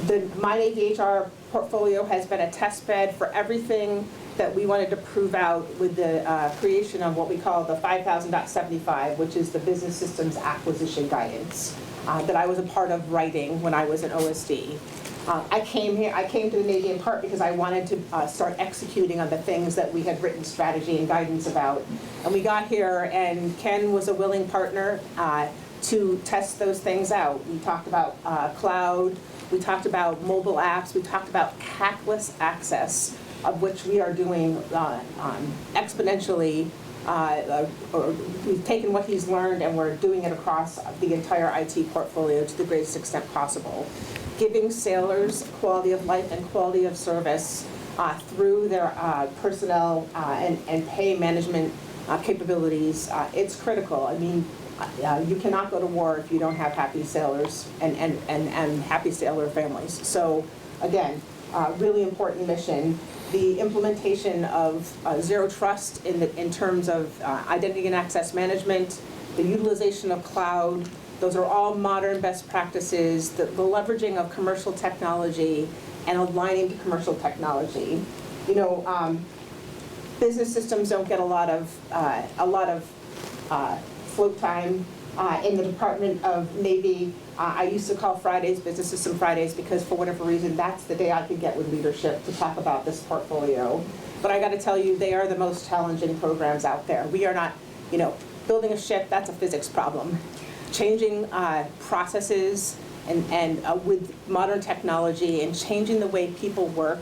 The MyNavy HR portfolio has been a test bed for everything that we wanted to prove out with the creation of what we call the 5000.75, which is the Business Systems Acquisition Guidance that I was a part of writing when I was an OSD. I came to the Navy in part because I wanted to start executing on the things that we had written strategy and guidance about. And we got here, and Ken was a willing partner to test those things out. We talked about cloud, we talked about mobile apps, we talked about CAPT access, of which we are doing exponentially. We've taken what he's learned and we're doing it across the entire IT portfolio to the greatest extent possible. Giving sailors quality of life and quality of service through their personnel and pay management capabilities, it's critical. I mean, you cannot go to war if you don't have happy sailors and happy sailor families. So again, really important mission. The implementation of Zero Trust in terms of identity and access management, the utilization of cloud, those are all modern best practices, the leveraging of commercial technology and aligning to commercial technology. You know, business systems don't get a lot of float time in the Department of Navy. I used to call Fridays Business System Fridays because for whatever reason, that's the day I could get with leadership to talk about this portfolio. But I got to tell you, they are the most challenging programs out there. We are not, you know, building a ship, that's a physics problem. Changing processes and with modern technology and changing the way people work,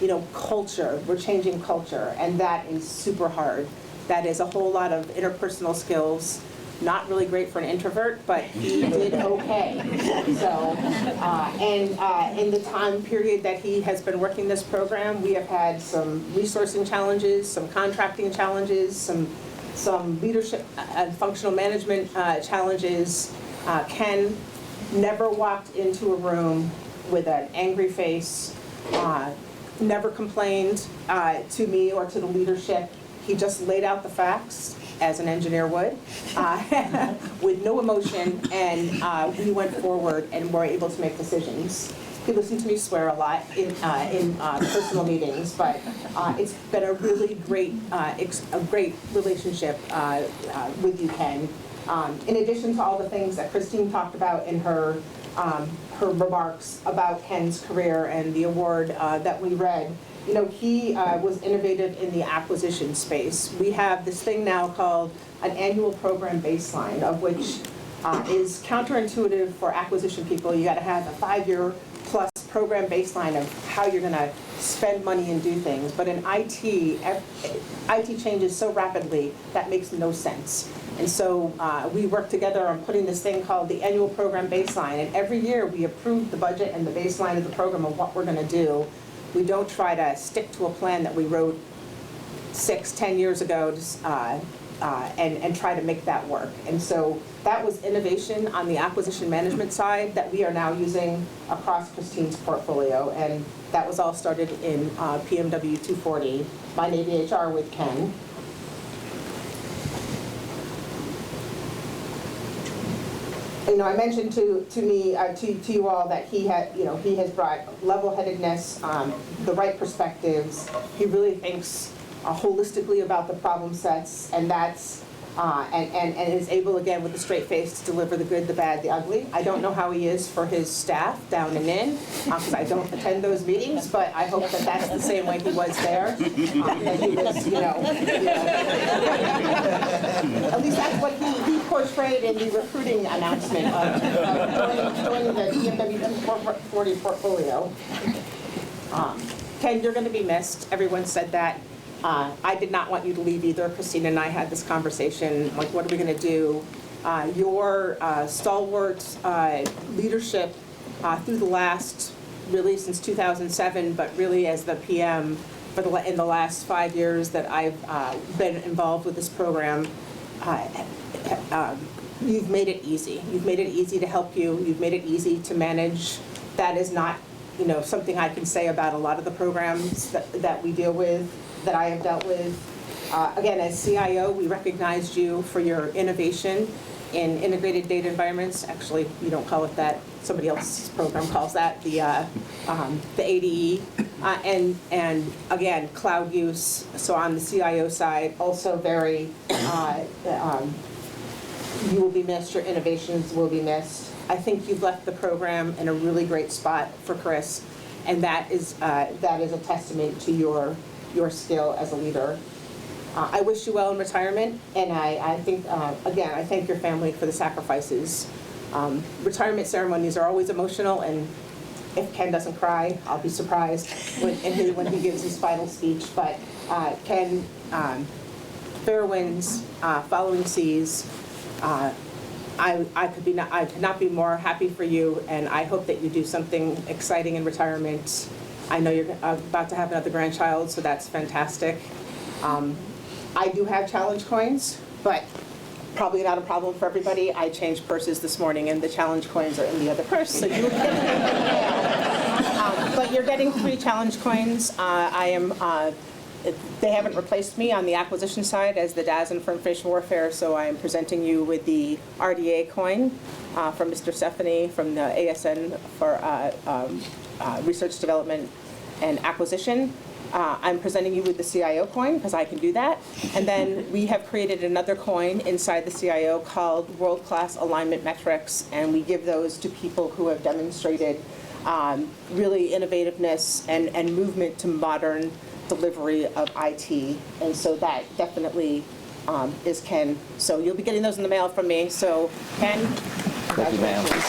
you know, culture, we're changing culture, and that is super hard. That is a whole lot of interpersonal skills. Not really great for an introvert, but he did okay. So, in the time period that he has been working this program, we have had some resourcing challenges, some contracting challenges, some leadership and functional management challenges. Ken never walked into a room with an angry face, never complained to me or to the leadership. He just laid out the facts, as an engineer would, with no emotion, and we went forward and were able to make decisions. He listened to me swear a lot in personal meetings, but it's been a really great, relationship with you, Ken. In addition to all the things that Christine talked about in her remarks about Ken's career and the award that we read, you know, he was innovative in the acquisition space. We have this thing now called an annual program baseline, of which is counterintuitive for acquisition people. You got to have a 5-year plus program baseline of how you're going to spend money and do things. But in IT changes so rapidly, that makes no sense. And so we work together on putting this thing called the annual program baseline. And every year we approve the budget and the baseline of the program of what we're going to do. We don't try to stick to a plan that we wrote 6-10 years ago and try to make that work. And so that was innovation on the acquisition management side that we are now using across Christine's portfolio. And that was all started in PMW 240, MyNavy HR with Ken. You know, I mentioned to you all that he has brought level-headedness, the right perspectives. He really thinks holistically about the problem sets, and that's and is able, again, with a straight face, to deliver the good, the bad, the ugly. I don't know how he is for his staff down and in, because I don't attend those meetings, but I hope that that's the same way he was there. That he was, at least that's what he portrayed in the recruiting announcement of joining the PMW 240 portfolio. Ken, you're going to be missed. Everyone said that. I did not want you to leave either. Christina and I had this conversation, like, what are we going to do? Your stalwart leadership through the last, really since 2007, but really as the PM in the last 5 years that I've been involved with this program, you've made it easy. You've made it easy to help you. You've made it easy to manage. That is not, something I can say about a lot of the programs that we deal with, that I have dealt with. Again, as CIO, we recognized you for your innovation in integrated data environments. Actually, you don't call it that. Somebody else's program calls that the ADE. And again, cloud use. So on the CIO side, also very, you will be missed. Your innovations will be missed. I think you've left the program in a really great spot for Chris, and that is a testament to your skill as a leader. I wish you well in retirement, and I think, again, I thank your family for the sacrifices. Retirement ceremonies are always emotional, and if Ken doesn't cry, I'll be surprised when he gives his final speech. But Ken, fair winds, following seas. I could not be more happy for you, and I hope that you do something exciting in retirement. I know you're about to have another grandchild, so that's fantastic. I do have challenge coins, but probably not a problem for everybody. I changed purses this morning, and the challenge coins are in the other purse, so you but you're getting 3 challenge coins. They haven't replaced me on the acquisition side as the DAS for Information Warfare, so I am presenting you with the RDA coin from Mr. Stephanie from the ASN for Research Development and Acquisition. I'm presenting you with the CIO coin because I can do that. And then we have created another coin inside the CIO called World Class Alignment Metrics, and we give those to people who have demonstrated really innovativeness and movement to modern delivery of IT. And so that definitely is Ken. So you'll be getting those in the mail from me. So Ken, congratulations.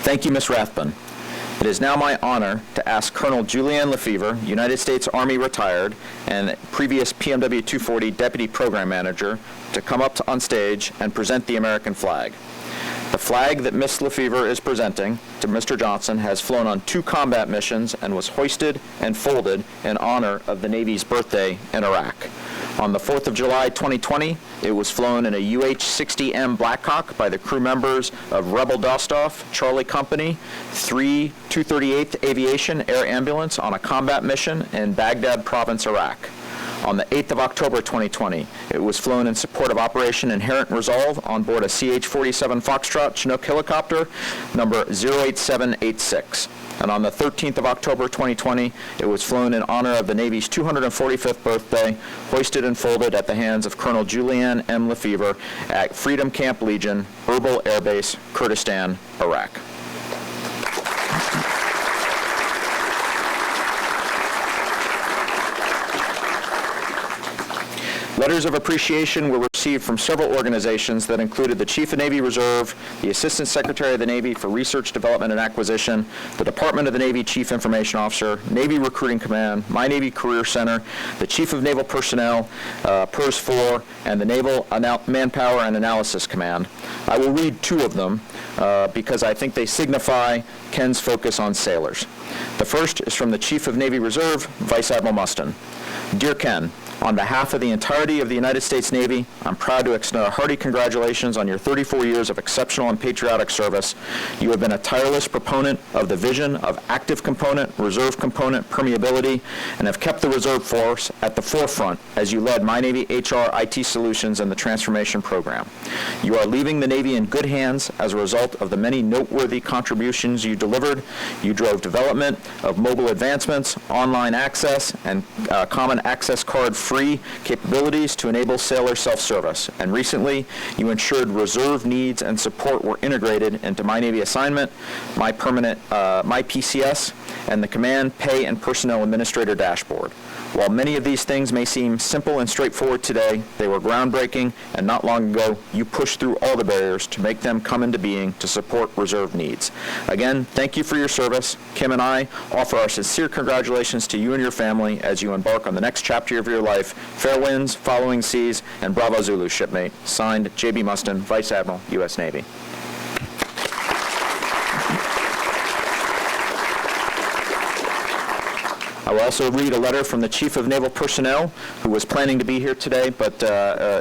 Thank you, Ms. Rathbun. It is now my honor to ask Colonel Julianne Lefevre, United States Army retired and previous PMW 240 Deputy Program Manager, to come up on stage and present the American flag. The flag that Ms. Lefevre is presenting to Mr. Johnson has flown on 2 combat missions and was hoisted and folded in honor of the Navy's birthday in Iraq. On the 4th of July 2020, it was flown in a UH-60M Blackhawk by the crew members of Rebel Dostov, Charlie Company, 3 238th Aviation Air Ambulance on a combat mission in Baghdad Province, Iraq. On the 8th of October 2020, it was flown in support of Operation Inherent Resolve on board a CH-47 Foxtrot Chinook helicopter number 08786. And on the 13th of October 2020, it was flown in honor of the Navy's 245th birthday, hoisted and folded at the hands of Colonel Julianne M. Lefevre at Freedom Camp Legion, Erbil Air Base, Kurdistan, Iraq. Letters of appreciation were received from several organizations that included the Chief of Navy Reserve, the Assistant Secretary of the Navy for Research, Development, and Acquisition, the Department of the Navy Chief Information Officer, Navy Recruiting Command, MyNavy Career Center, the Chief of Naval Personnel, PERS 4, and the Naval Manpower and Analysis Command. I will read 2 of them because I think they signify Ken's focus on sailors. The first is from the Chief of Navy Reserve, Vice Admiral Mustin. Dear Ken, on behalf of the entirety of the United States Navy, I'm proud to extend a hearty congratulations on your 34 years of exceptional and patriotic service. You have been a tireless proponent of the vision of active component, reserve component permeability, and have kept the reserve force at the forefront as you led MyNavy HR IT Solutions and the transformation program. You are leaving the Navy in good hands as a result result of the many noteworthy contributions you delivered. You drove development of mobile advancements, online access, and common access card-free capabilities to enable sailor self-service. And recently, you ensured reserve needs and support were integrated into MyNavy assignment, MyPCS, and the Command, Pay, and Personnel Administrator dashboard. While many of these things may seem simple and straightforward today, they were groundbreaking, and not long ago, you pushed through all the barriers to make them come into being to support reserve needs. Again, thank you for your service. Kim and I offer our sincere congratulations to you and your family as you embark on the next chapter of your life. Fair winds, following seas, and Bravo Zulu, shipmate. Signed, J.B. Mustin, Vice Admiral, U.S. Navy. I will also read a letter from the Chief of Naval Personnel, who was planning to be here today, but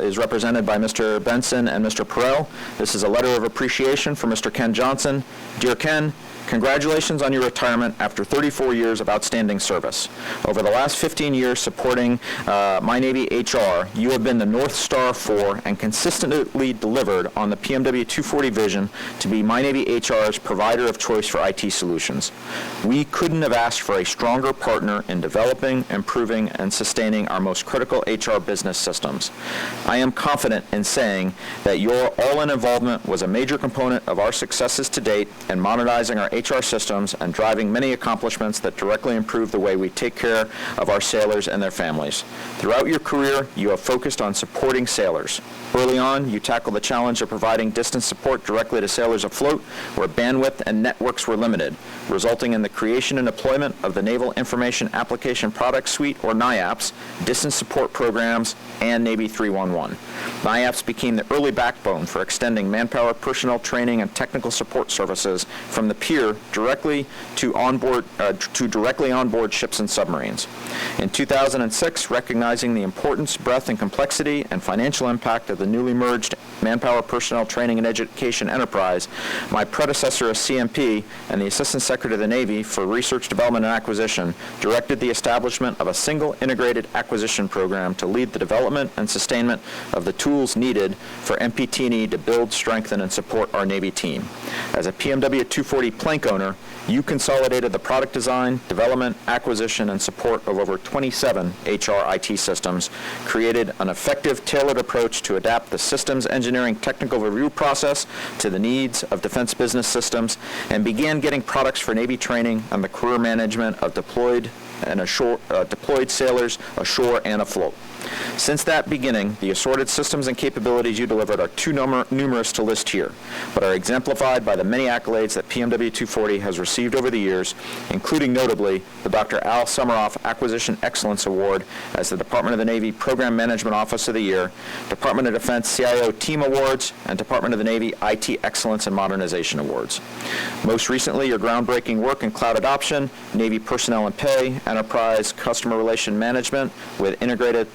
is represented by Mr. Benson and Mr. Perel. This is a letter of appreciation for Mr. Ken Johnson. Dear Ken, congratulations on your retirement after 34 years of outstanding service. Over the last 15 years supporting MyNavy HR, you have been the North Star for and consistently delivered on the PMW 240 vision to be MyNavy HR's provider of choice for IT solutions. We couldn't have asked for a stronger partner in developing, improving, and sustaining our most critical HR business systems. I am confident in saying that your all-in involvement was a major component of our successes to date in modernizing our HR systems and driving many accomplishments that directly improve the way we take care of our sailors and their families. Throughout your career, you have focused on supporting sailors. Early on, you tackled the challenge of providing distance support directly to sailors afloat, where bandwidth and networks were limited, resulting in the creation and deployment of the Naval Information Application Product Suite, or NIAPS, distance support programs, and Navy 311. NIAPS became the early backbone for extending manpower, personnel training, and technical support services from the pier directly to directly onboard ships and submarines. In 2006, recognizing the importance, breadth, and complexity and financial impact of the newly merged Manpower Personnel Training and Education Enterprise, my predecessor as CMP and the Assistant Secretary of the Navy for Research, Development, and Acquisition directed the establishment of a single integrated acquisition program to lead the development and sustainment of the tools needed for MPT&E to build, strengthen, and support our Navy team. As a PMW 240 plank owner, you consolidated the product design, development, acquisition, and support of over 27 HR IT systems, created an effective, tailored approach to adapt the systems engineering technical review process to the needs of defense business systems, and began getting products for Navy training and the career management of deployed sailors ashore and afloat. Since that beginning, the assorted systems and capabilities you delivered are too numerous to list here, but are exemplified by the many accolades that PMW 240 has received over the years, including notably the Dr. Al Summeroff Acquisition Excellence Award as the Department of the Navy Program Management Office of the Year, Department of Defense CIO Team Awards, and Department of the Navy IT Excellence and Modernization Awards. Most recently, your groundbreaking work in cloud adoption, Navy Personnel and Pay, Enterprise Customer Relation Management with integrated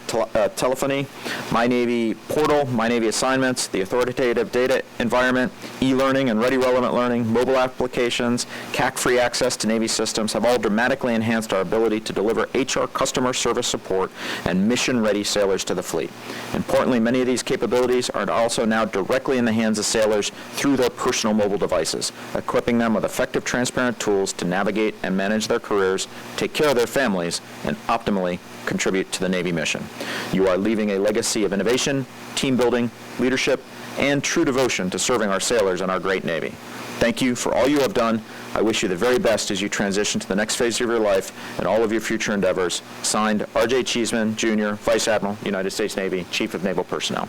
telephony, MyNavy Portal, MyNavy Assignments, the authoritative data environment, e-learning and ready relevant learning, mobile applications, CAC-free access to Navy systems have all dramatically enhanced our ability to deliver HR customer service support and mission-ready sailors to the fleet. Importantly, many of these capabilities are also now directly in the hands of sailors through their personal mobile devices, equipping them with effective, transparent tools to navigate and manage their careers, take care of their families, and optimally contribute to the Navy mission. You are leaving a legacy of innovation, team building, leadership, and true devotion to serving our sailors and our great Navy. Thank you for all you have done. I wish you the very best as you transition to the next phase of your life and all of your future endeavors. Signed, R.J. Cheeseman, Jr., Vice Admiral, United States Navy, Chief of Naval Personnel.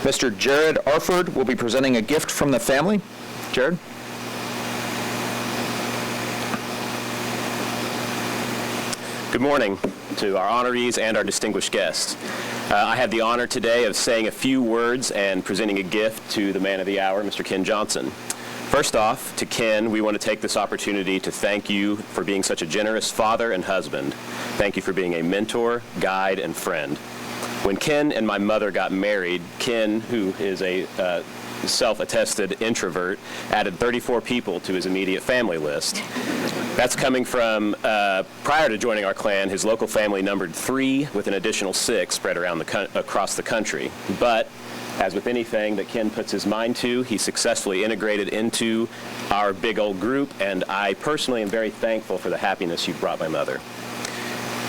Mr. Jared Arford will be presenting a gift from the family. Jared? Good morning to our honorees and our distinguished guests. I have the honor today of saying a few words and presenting a gift to the man of the hour, Mr. Ken Johnson. First off, to Ken, we want to take this opportunity to thank you for being such a generous father and husband. Thank you for being a mentor, guide, and friend. When Ken and my mother got married, Ken, who is a self-attested introvert, added 34 people to his immediate family list. That's coming from, prior to joining our clan, his local family numbered 3 with an additional 6 spread around across the country. But as with anything that Ken puts his mind to, he successfully integrated into our big old group, and I personally am very thankful for the happiness you've brought my mother.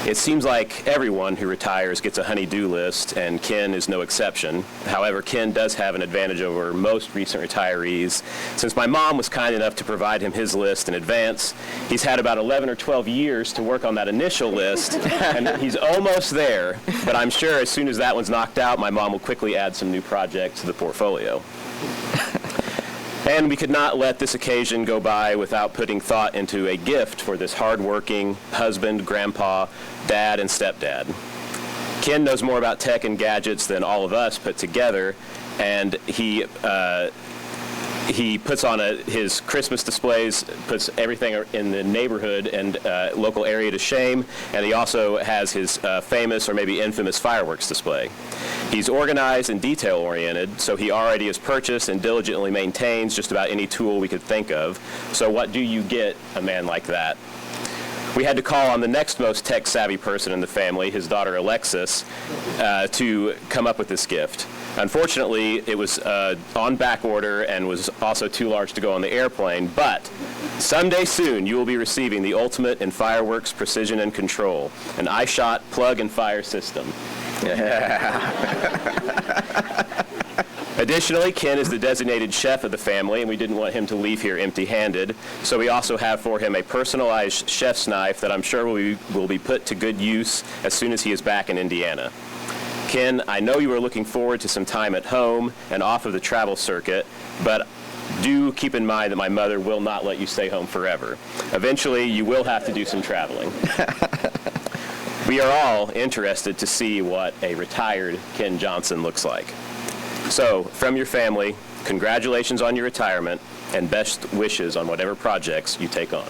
It seems like everyone who retires gets a honey-do list, and Ken is no exception. However, Ken does have an advantage over most recent retirees. Since my mom was kind enough to provide him his list in advance, he's had about 11 or 12 years to work on that initial list, and he's almost there. But I'm sure as soon as that one's knocked out, my mom will quickly add some new projects to the portfolio. And we could not let this occasion go by without putting thought into a gift for this hard-working husband, grandpa, dad, and stepdad. Ken knows more about tech and gadgets than all of us put together, and he puts on his Christmas displays, puts everything in the neighborhood and local area to shame, and he also has his famous or maybe infamous fireworks display. He's organized and detail-oriented, so he already has purchased and diligently maintains just about any tool we could think of. So what do you get a man like that? We had to call on the next most tech-savvy person in the family, his daughter Alexis, to come up with this gift. Unfortunately, it was on back order and was also too large to go on the airplane, but someday soon you will be receiving the ultimate in fireworks precision and control, an iShot plug and fire system. Additionally, Ken is the designated chef of the family, and we didn't want him to leave here empty-handed, so we also have for him a personalized chef's knife that I'm sure will be put to good use as soon as he is back in Indiana. Ken, I know you are looking forward to some time at home and off of the travel circuit, but do keep in mind that my mother will not let you stay home forever. Eventually, you will have to do some traveling. We are all interested to see what a retired Ken Johnson looks like. So, from your family, congratulations on your retirement and best wishes on whatever projects you take on.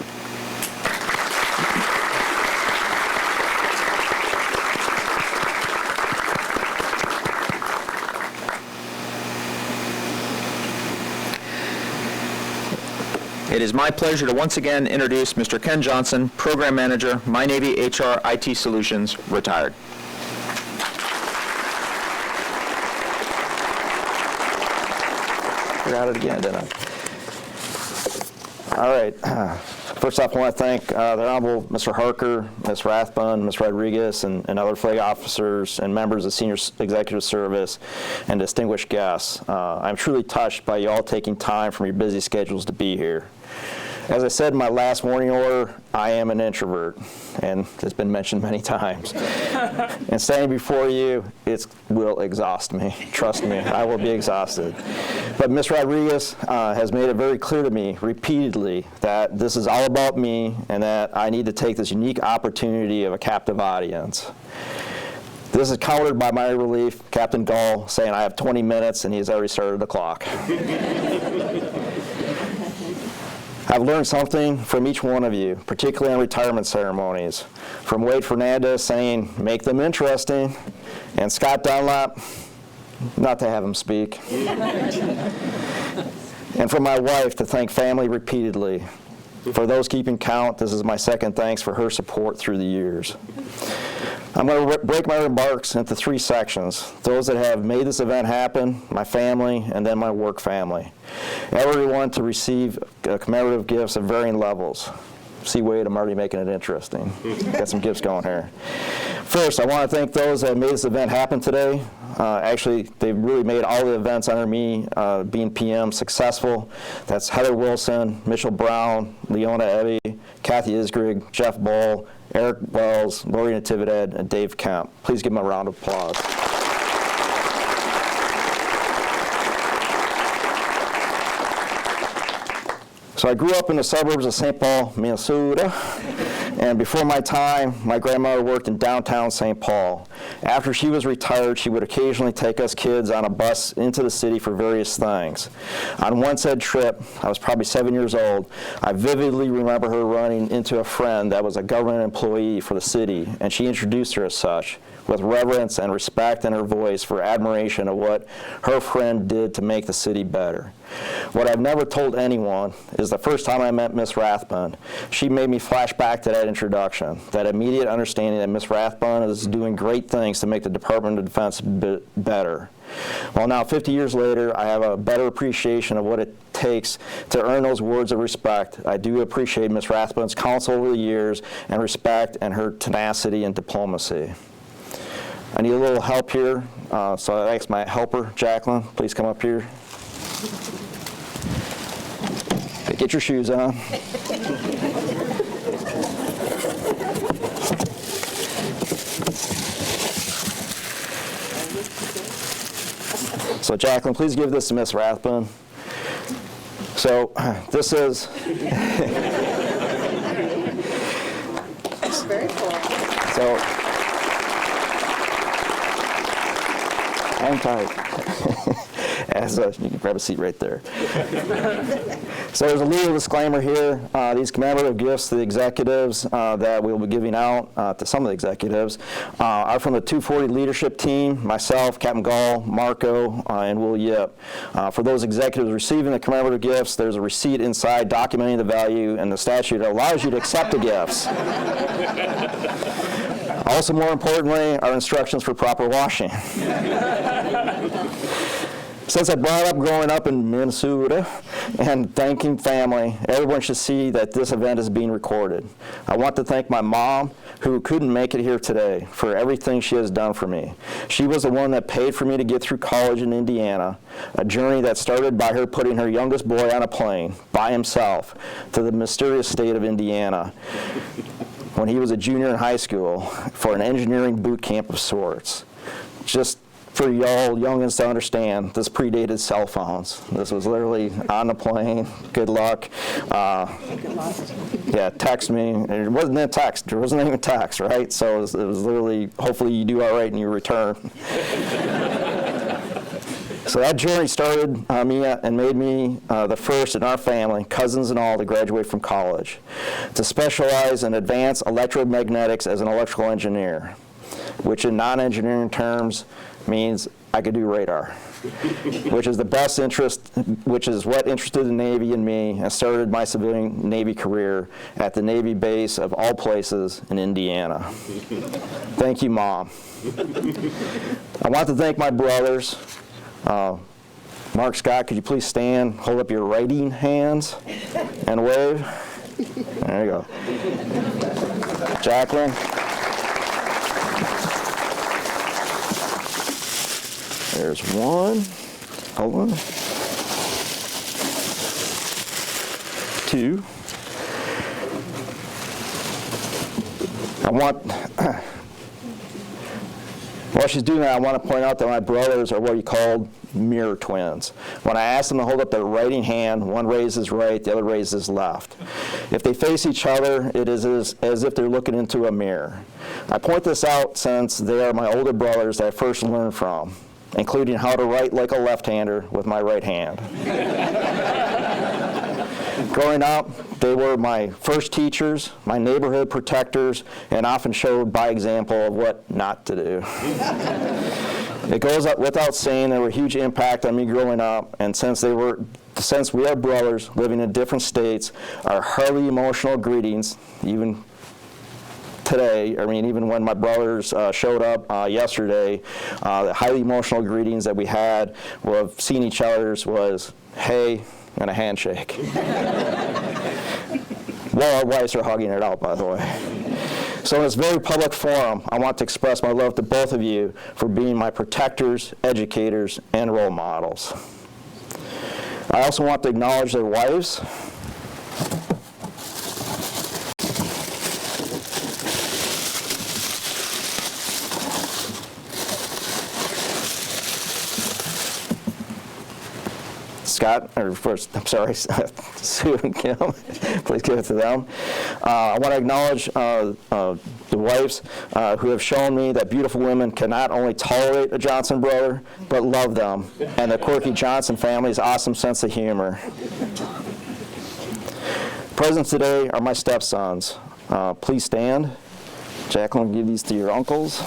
It is my pleasure to once again introduce Mr. Ken Johnson, Program Manager, MyNavy HR IT Solutions, retired. Forgot it again, didn't I? All right. First off, I want to thank the Honorable Mr. Harker, Ms. Rathbun, Ms. Rodriguez, and other flag officers and members of Senior Executive Service and distinguished guests. I'm truly touched by you all taking time from your busy schedules to be here. As I said in my last morning order, I am an introvert, and it's been mentioned many times. And standing before you, it will exhaust me. Trust me, I will be exhausted. But Ms. Rodriguez has made it very clear to me repeatedly that this is all about me and that I need to take this unique opportunity of a captive audience. This is countered by my relief, Captain Gahl, saying I have 20 minutes and he's already started the clock. I've learned something from each one of you, particularly on retirement ceremonies. From Wade Fernandez saying, make them interesting, and Scott Dunlap, not to have him speak. And from my wife to thank family repeatedly. For those keeping count, this is my second thanks for her support through the years. I'm going to break my remarks into 3 sections. Those that have made this event happen, my family, and then my work family. Everyone to receive commemorative gifts of varying levels. See, Wade, I'm already making it interesting. Got some gifts going here. First, I want to thank those that made this event happen today. Actually, they've really made all the events under me being PM successful. That's Heather Wilson, Mitchell Brown, Leona Ebby, Kathy Isgrig, Jeff Ball, Eric Wells, Lori Natividad, and Dave Kemp. Please give them a round of applause. So I grew up in the suburbs of St. Paul, Minnesota, And before my time, my grandmother worked in downtown St. Paul. After she was retired, she would occasionally take us kids on a bus into the city for various things. On one said trip, I was probably 7 years old, I vividly remember her running into a friend that was a government employee for the city, and she introduced her as such, with reverence and respect in her voice for admiration of what her friend did to make the city better. What I've never told anyone is the first time I met Miss Rathbun, she made me flash back to that introduction, that immediate understanding that Miss Rathbun is doing great things to make the Department of Defense better. Well, now 50 years later, I have a better appreciation of what it takes to earn those words of respect. I do appreciate Miss Rathbun's counsel over the years and respect and her tenacity and diplomacy. I need a little help here, so I asked my helper, Jacqueline, please come up here. Okay, get your shoes on. So Jacqueline, please give this to Miss Rathbun. So this is... Very cool. So, hang tight. You can grab a seat right there. So there's a legal disclaimer here. These commemorative gifts to the executives that we'll be giving out to some of the executives are from the 240 leadership team, myself, Captain Gahl, Marco, and Will Yip. For those executives receiving the commemorative gifts, there's a receipt inside documenting the value and the statute that allows you to accept the gifts. Also, more importantly, are instructions for proper washing. Since I brought up growing up in Minnesota and thanking family, everyone should see that this event is being recorded. I want to thank my mom, who couldn't make it here today, for everything she has done for me. She was the one that paid for me to get through college in Indiana, a journey that started by her putting her youngest boy on a plane by himself to the mysterious state of Indiana when he was a junior in high school for an engineering boot camp of sorts. Just for y'all youngins to understand, this predated cell phones. This was literally on the plane, good luck. Yeah, text me. It wasn't a text. There wasn't even text, right? So it was literally, hopefully you do all right and you return. So that journey started me and made me the first in our family, cousins and all, to graduate from college, to specialize in advanced electromagnetics as an electrical engineer, which in non-engineering terms means I could do radar, which is what interested the Navy in me and started my civilian Navy career at the Navy base of all places in Indiana. Thank you, Mom. I want to thank my brothers. Mark, Scott, could you please stand, hold up your writing hands, and wave? There you go. Jacqueline. There's one. Hold on. Two. While she's doing that, I want to point out that my brothers are what you call mirror twins. When I ask them to hold up their writing hand, one raises right, the other raises left. If they face each other, it is as if they're looking into a mirror. I point this out since they are my older brothers that I first learned from, including how to write like a left-hander with my right hand. Growing up, they were my first teachers, my neighborhood protectors, and often showed by example of what not to do. It goes up without saying they were a huge impact on me growing up, and since we are brothers living in different states, our highly emotional greetings, even today, even when my brothers showed up yesterday, the highly emotional greetings that we had of seeing each other's was, hey, and a handshake. While our wives are hugging it out, by the way. So in this very public forum, I want to express my love to both of you for being my protectors, educators, and role models. I also want to acknowledge their wives. Scott, or first, I'm sorry, Sue and Kim, please give it to them. I want to acknowledge the wives who have shown me that beautiful women can not only tolerate a Johnson brother, but love them, and the quirky Johnson family's awesome sense of humor. Presents today are my stepsons. Please stand. Jacqueline will give these to your uncles.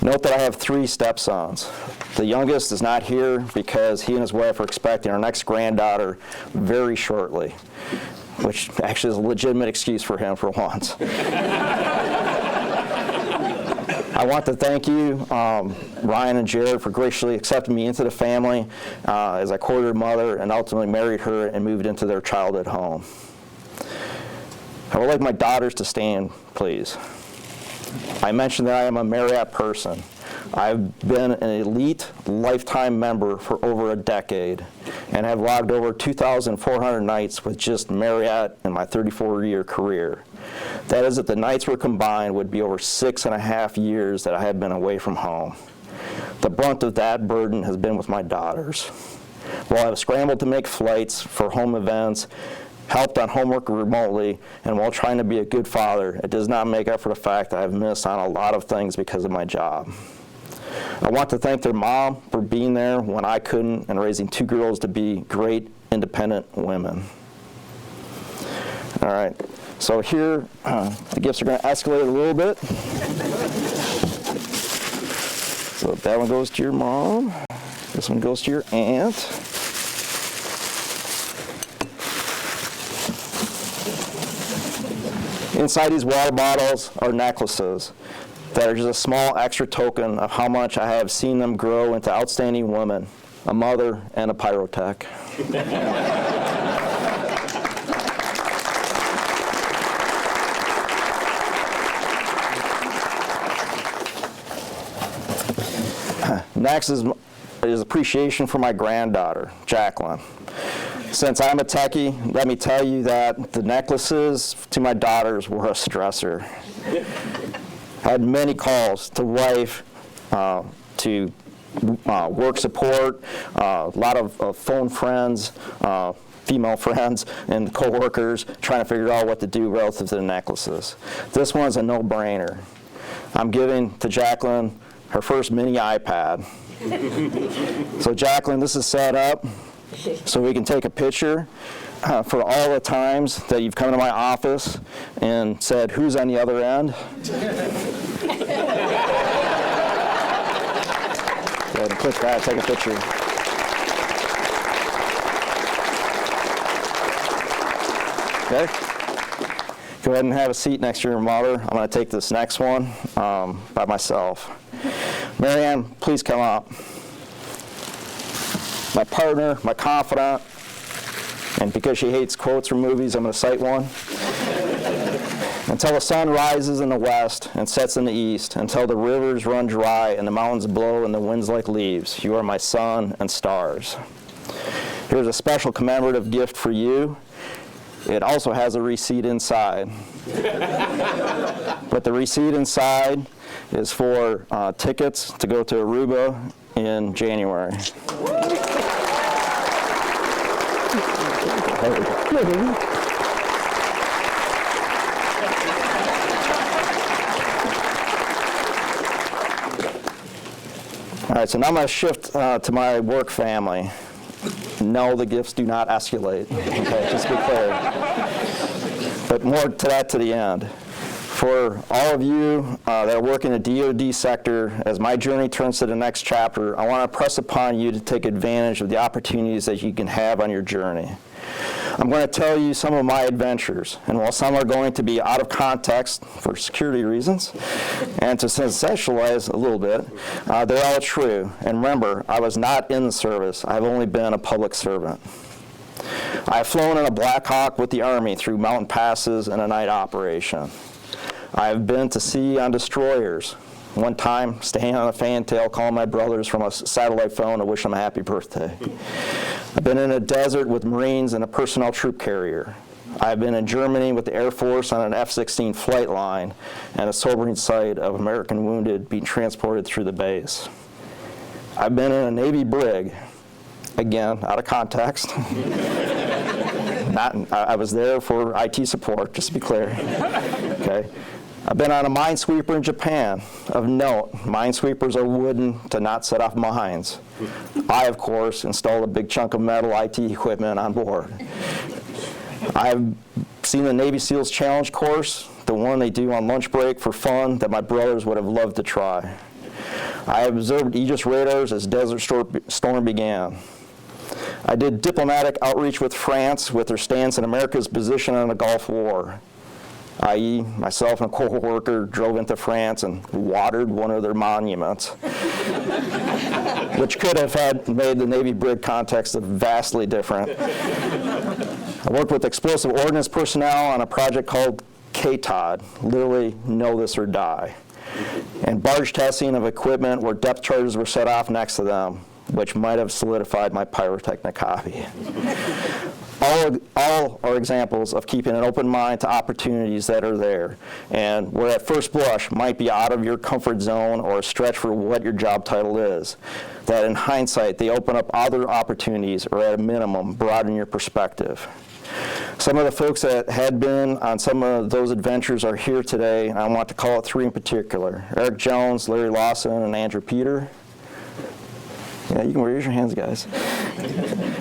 Note that I have 3 stepsons. The youngest is not here because he and his wife are expecting our next granddaughter very shortly, which actually is a legitimate excuse for him for once. I want to thank you, Ryan and Jared, for graciously accepting me into the family as I courted her mother and ultimately married her and moved into their childhood home. I would like my daughters to stand, please. I mentioned that I am a Marriott person. I've been an elite lifetime member for over a decade and have logged over 2,400 nights with just Marriott in my 34-year career. That is, if the nights were combined, would be over 6.5 years that I have been away from home. The brunt of that burden has been with my daughters. While I've scrambled to make flights for home events, helped on homework remotely, and while trying to be a good father, it does not make up for the fact that I've missed on a lot of things because of my job. I want to thank their mom for being there when I couldn't and raising 2 girls to be great, independent women. All right, so here, the gifts are going to escalate a little bit. So that one goes to your mom. This one goes to your aunt. Inside these water bottles are necklaces that are just a small extra token of how much I have seen them grow into outstanding women, a mother, and a pyrotech. Next is appreciation for my granddaughter, Jacqueline. Since I'm a techie, let me tell you that the necklaces to my daughters were a stressor. I had many calls to wife, to work support, a lot of phone friends, female friends, and coworkers trying to figure out what to do relative to the necklaces. This one's a no-brainer. I'm giving to Jacqueline her first mini iPad. So Jacqueline, this is set up so we can take a picture for all the times that you've come to my office and said, who's on the other end? Go ahead and click that, take a picture. Okay? Go ahead and have a seat next to your mother. I'm going to take this next one by myself. Marianne, please come up. My partner, my confidant, and because she hates quotes from movies, I'm going to cite one. Until the sun rises in the west and sets in the east, until the rivers run dry and the mountains blow and the winds like leaves, you are my sun and stars. Here's a special commemorative gift for you. It also has a receipt inside. But the receipt inside is for tickets to go to Aruba in January. All right, so now I'm going to shift to my work family. No, the gifts do not escalate. Okay, just to be clear. But more to that to the end. For all of you that are working in the DoD sector, as my journey turns to the next chapter, I want to press upon you to take advantage of the opportunities that you can have on your journey. I'm going to tell you some of my adventures, and while some are going to be out of context for security reasons and to sensationalize a little bit, they're all true. And remember, I was not in the service. I've only been a public servant. I've flown in a Black Hawk with the Army through mountain passes in a night operation. I've been to sea on destroyers, one time staying on a fantail calling my brothers from a satellite phone to wish them a happy birthday. I've been in a desert with Marines and a personnel troop carrier. I've been in Germany with the Air Force on an F-16 flight line and a sobering sight of American wounded being transported through the base. I've been in a Navy brig, again, out of context. I was there for IT support, just to be clear. Okay. I've been on a minesweeper in Japan. Of note, minesweepers are wooden to not set off mines. I, of course, installed a big chunk of metal IT equipment on board. I've seen the Navy SEALs Challenge course, the one they do on lunch break for fun that my brothers would have loved to try. I observed Aegis radars as Desert Storm began. I did diplomatic outreach with France with their stance in America's position in the Gulf War, i.e. myself and a co-worker drove into France and watered one of their monuments, which could have made the Navy brig context vastly different. I worked with explosive ordnance personnel on a project called CAPT, literally know this or die, and barge testing of equipment where depth charges were set off next to them, which might have solidified my pyrotechnic hobby. All are examples of keeping an open mind to opportunities that are there, and where at first blush might be out of your comfort zone or a stretch for what your job title is, that in hindsight they open up other opportunities or at a minimum broaden your perspective. Some of the folks that had been on some of those adventures are here today, and I want to call out three in particular: Eric Jones, Larry Lawson, and Andrew Peter. Yeah, you can raise your hands, guys.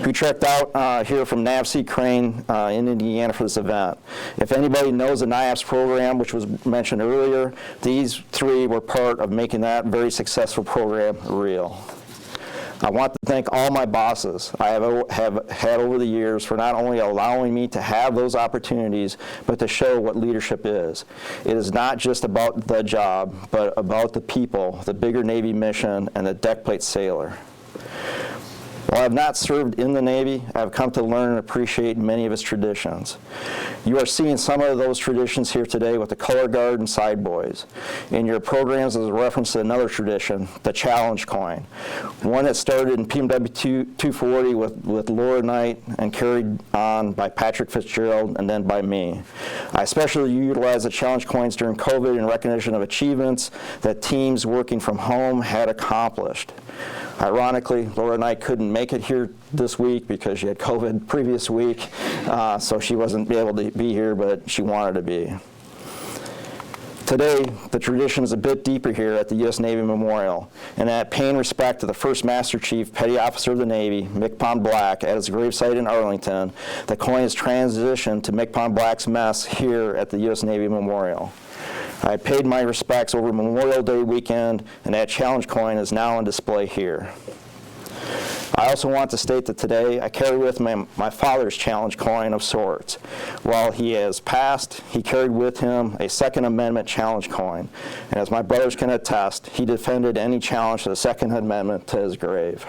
Who trekked out here from NAVSEA Crane in Indiana for this event. If anybody knows the NIAPS program, which was mentioned earlier, these three were part of making that very successful program real. I want to thank all my bosses I have had over the years for not only allowing me to have those opportunities, but to show what leadership is. It is not just about the job, but about the people, the bigger Navy mission, and the deck plate sailor. While I have not served in the Navy, I have come to learn and appreciate many of its traditions. You are seeing some of those traditions here today with the color guard and side boys. In your programs is a reference to another tradition, the challenge coin, one that started in PMW 240 with Laura Knight and carried on by Patrick Fitzgerald and then by me. I especially utilize the challenge coins during COVID in recognition of achievements that teams working from home had accomplished. Ironically, Laura Knight couldn't make it here this week because she had COVID previous week, so she wasn't able to be here, but she wanted to be. Today, the tradition is a bit deeper here at the U.S. Navy Memorial, and I pay respect to the first Master Chief Petty Officer of the Navy, Mick Pond Black, at his gravesite in Arlington. The coin is transitioned to Mick Pond Black's mess here at the U.S. Navy Memorial. I paid my respects over Memorial Day weekend, and that challenge coin is now on display here. I also want to state that today I carry with me my father's challenge coin of sorts. While he has passed, he carried with him a Second Amendment challenge coin. And as my brothers can attest, he defended any challenge to the Second Amendment to his grave.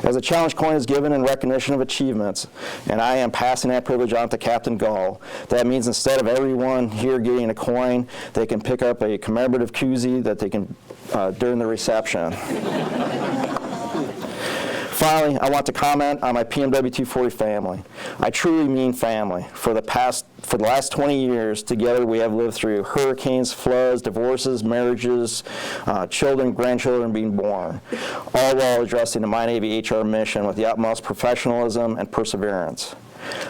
As a challenge coin is given in recognition of achievements, and I am passing that privilege on to Captain Gahl, that means instead of everyone here getting a coin, they can pick up a commemorative koozie that they can during the reception. Finally, I want to comment on my PMW 240 family. I truly mean family. For the last 20 years, together we have lived through hurricanes, floods, divorces, marriages, children, grandchildren being born, all while addressing the MyNavy HR mission with the utmost professionalism and perseverance.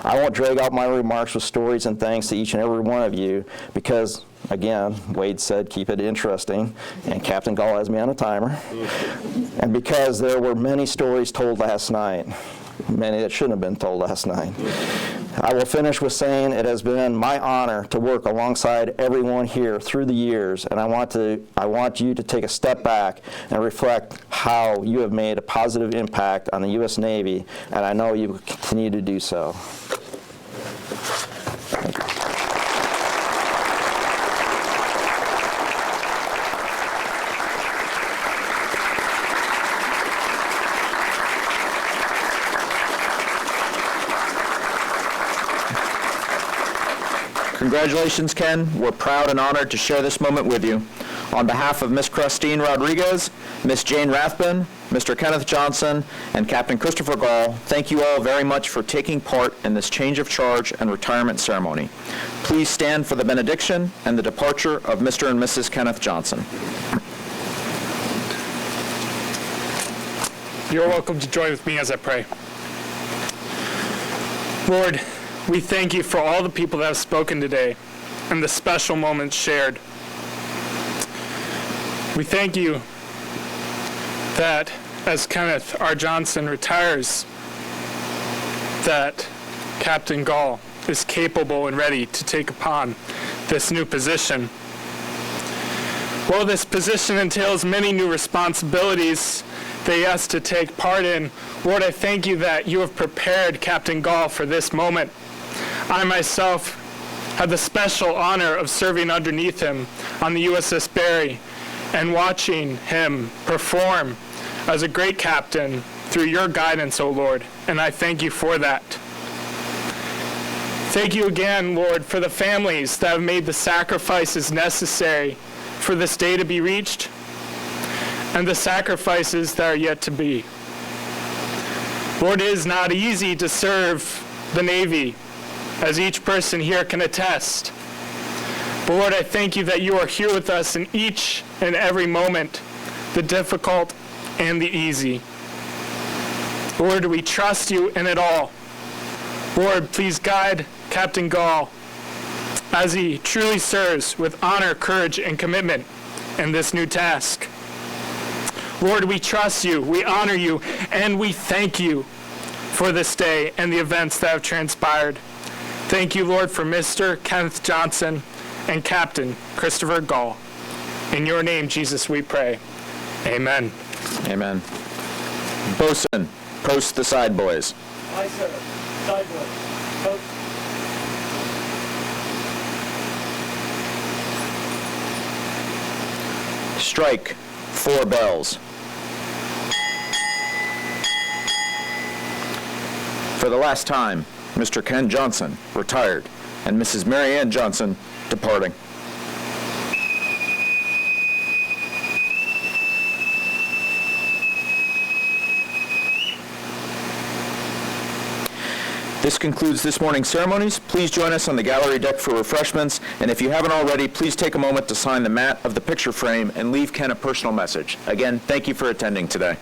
I won't drag out my remarks with stories and thanks to each and every one of you because, again, Wade said keep it interesting, and Captain Gahl has me on a timer, and because there were many stories told last night, many that shouldn't have been told last night. I will finish with saying it has been my honor to work alongside everyone here through the years, and I want you to take a step back and reflect how you have made a positive impact on the U.S. Navy, and I know you will continue to do so. Thank you. Congratulations, Ken. We're proud and honored to share this moment with you. On behalf of Ms. Christine Rodriguez, Ms. Jane Rathbun, Mr. Kenneth Johnson, and Captain Christopher Gahl, thank you all very much for taking part in this change of charge and retirement ceremony. Please stand for the benediction and the departure of Mr. and Mrs. Kenneth Johnson. You're welcome to join with me as I pray. Lord, we thank you for all the people that have spoken today and the special moments shared. We thank you that as Kenneth R. Johnson retires, that Captain Gahl is capable and ready to take upon this new position. While this position entails many new responsibilities that he has to take part in, Lord, I thank you that you have prepared Captain Gahl for this moment. I myself had the special honor of serving underneath him on the USS Barry and watching him perform as a great captain through your guidance, O Lord, and I thank you for that. Thank you again, Lord, for the families that have made the sacrifices necessary for this day to be reached and the sacrifices that are yet to be. Lord, it is not easy to serve the Navy, as each person here can attest. But Lord, I thank you that you are here with us in each and every moment, the difficult and the easy. Lord, we trust you in it all. Lord, please guide Captain Gahl as he truly serves with honor, courage, and commitment in this new task. Lord, we trust you, we honor you, and we thank you for this day and the events that have transpired. Thank you, Lord, for Mr. Kenneth Johnson and Captain Christopher Gahl. In your name, Jesus, we pray. Amen. Amen. Bosun, post the side boys. Aye, sir. Side boys. Post. Strike 4 bells. For the last time, Mr. Ken Johnson, retired, and Mrs. Mary Ann Johnson, departing. This concludes this morning's ceremonies. Please join us on the gallery deck for refreshments, and if you haven't already, please take a moment to sign the mat of the picture frame and leave Ken a personal message. Again, thank you for attending today.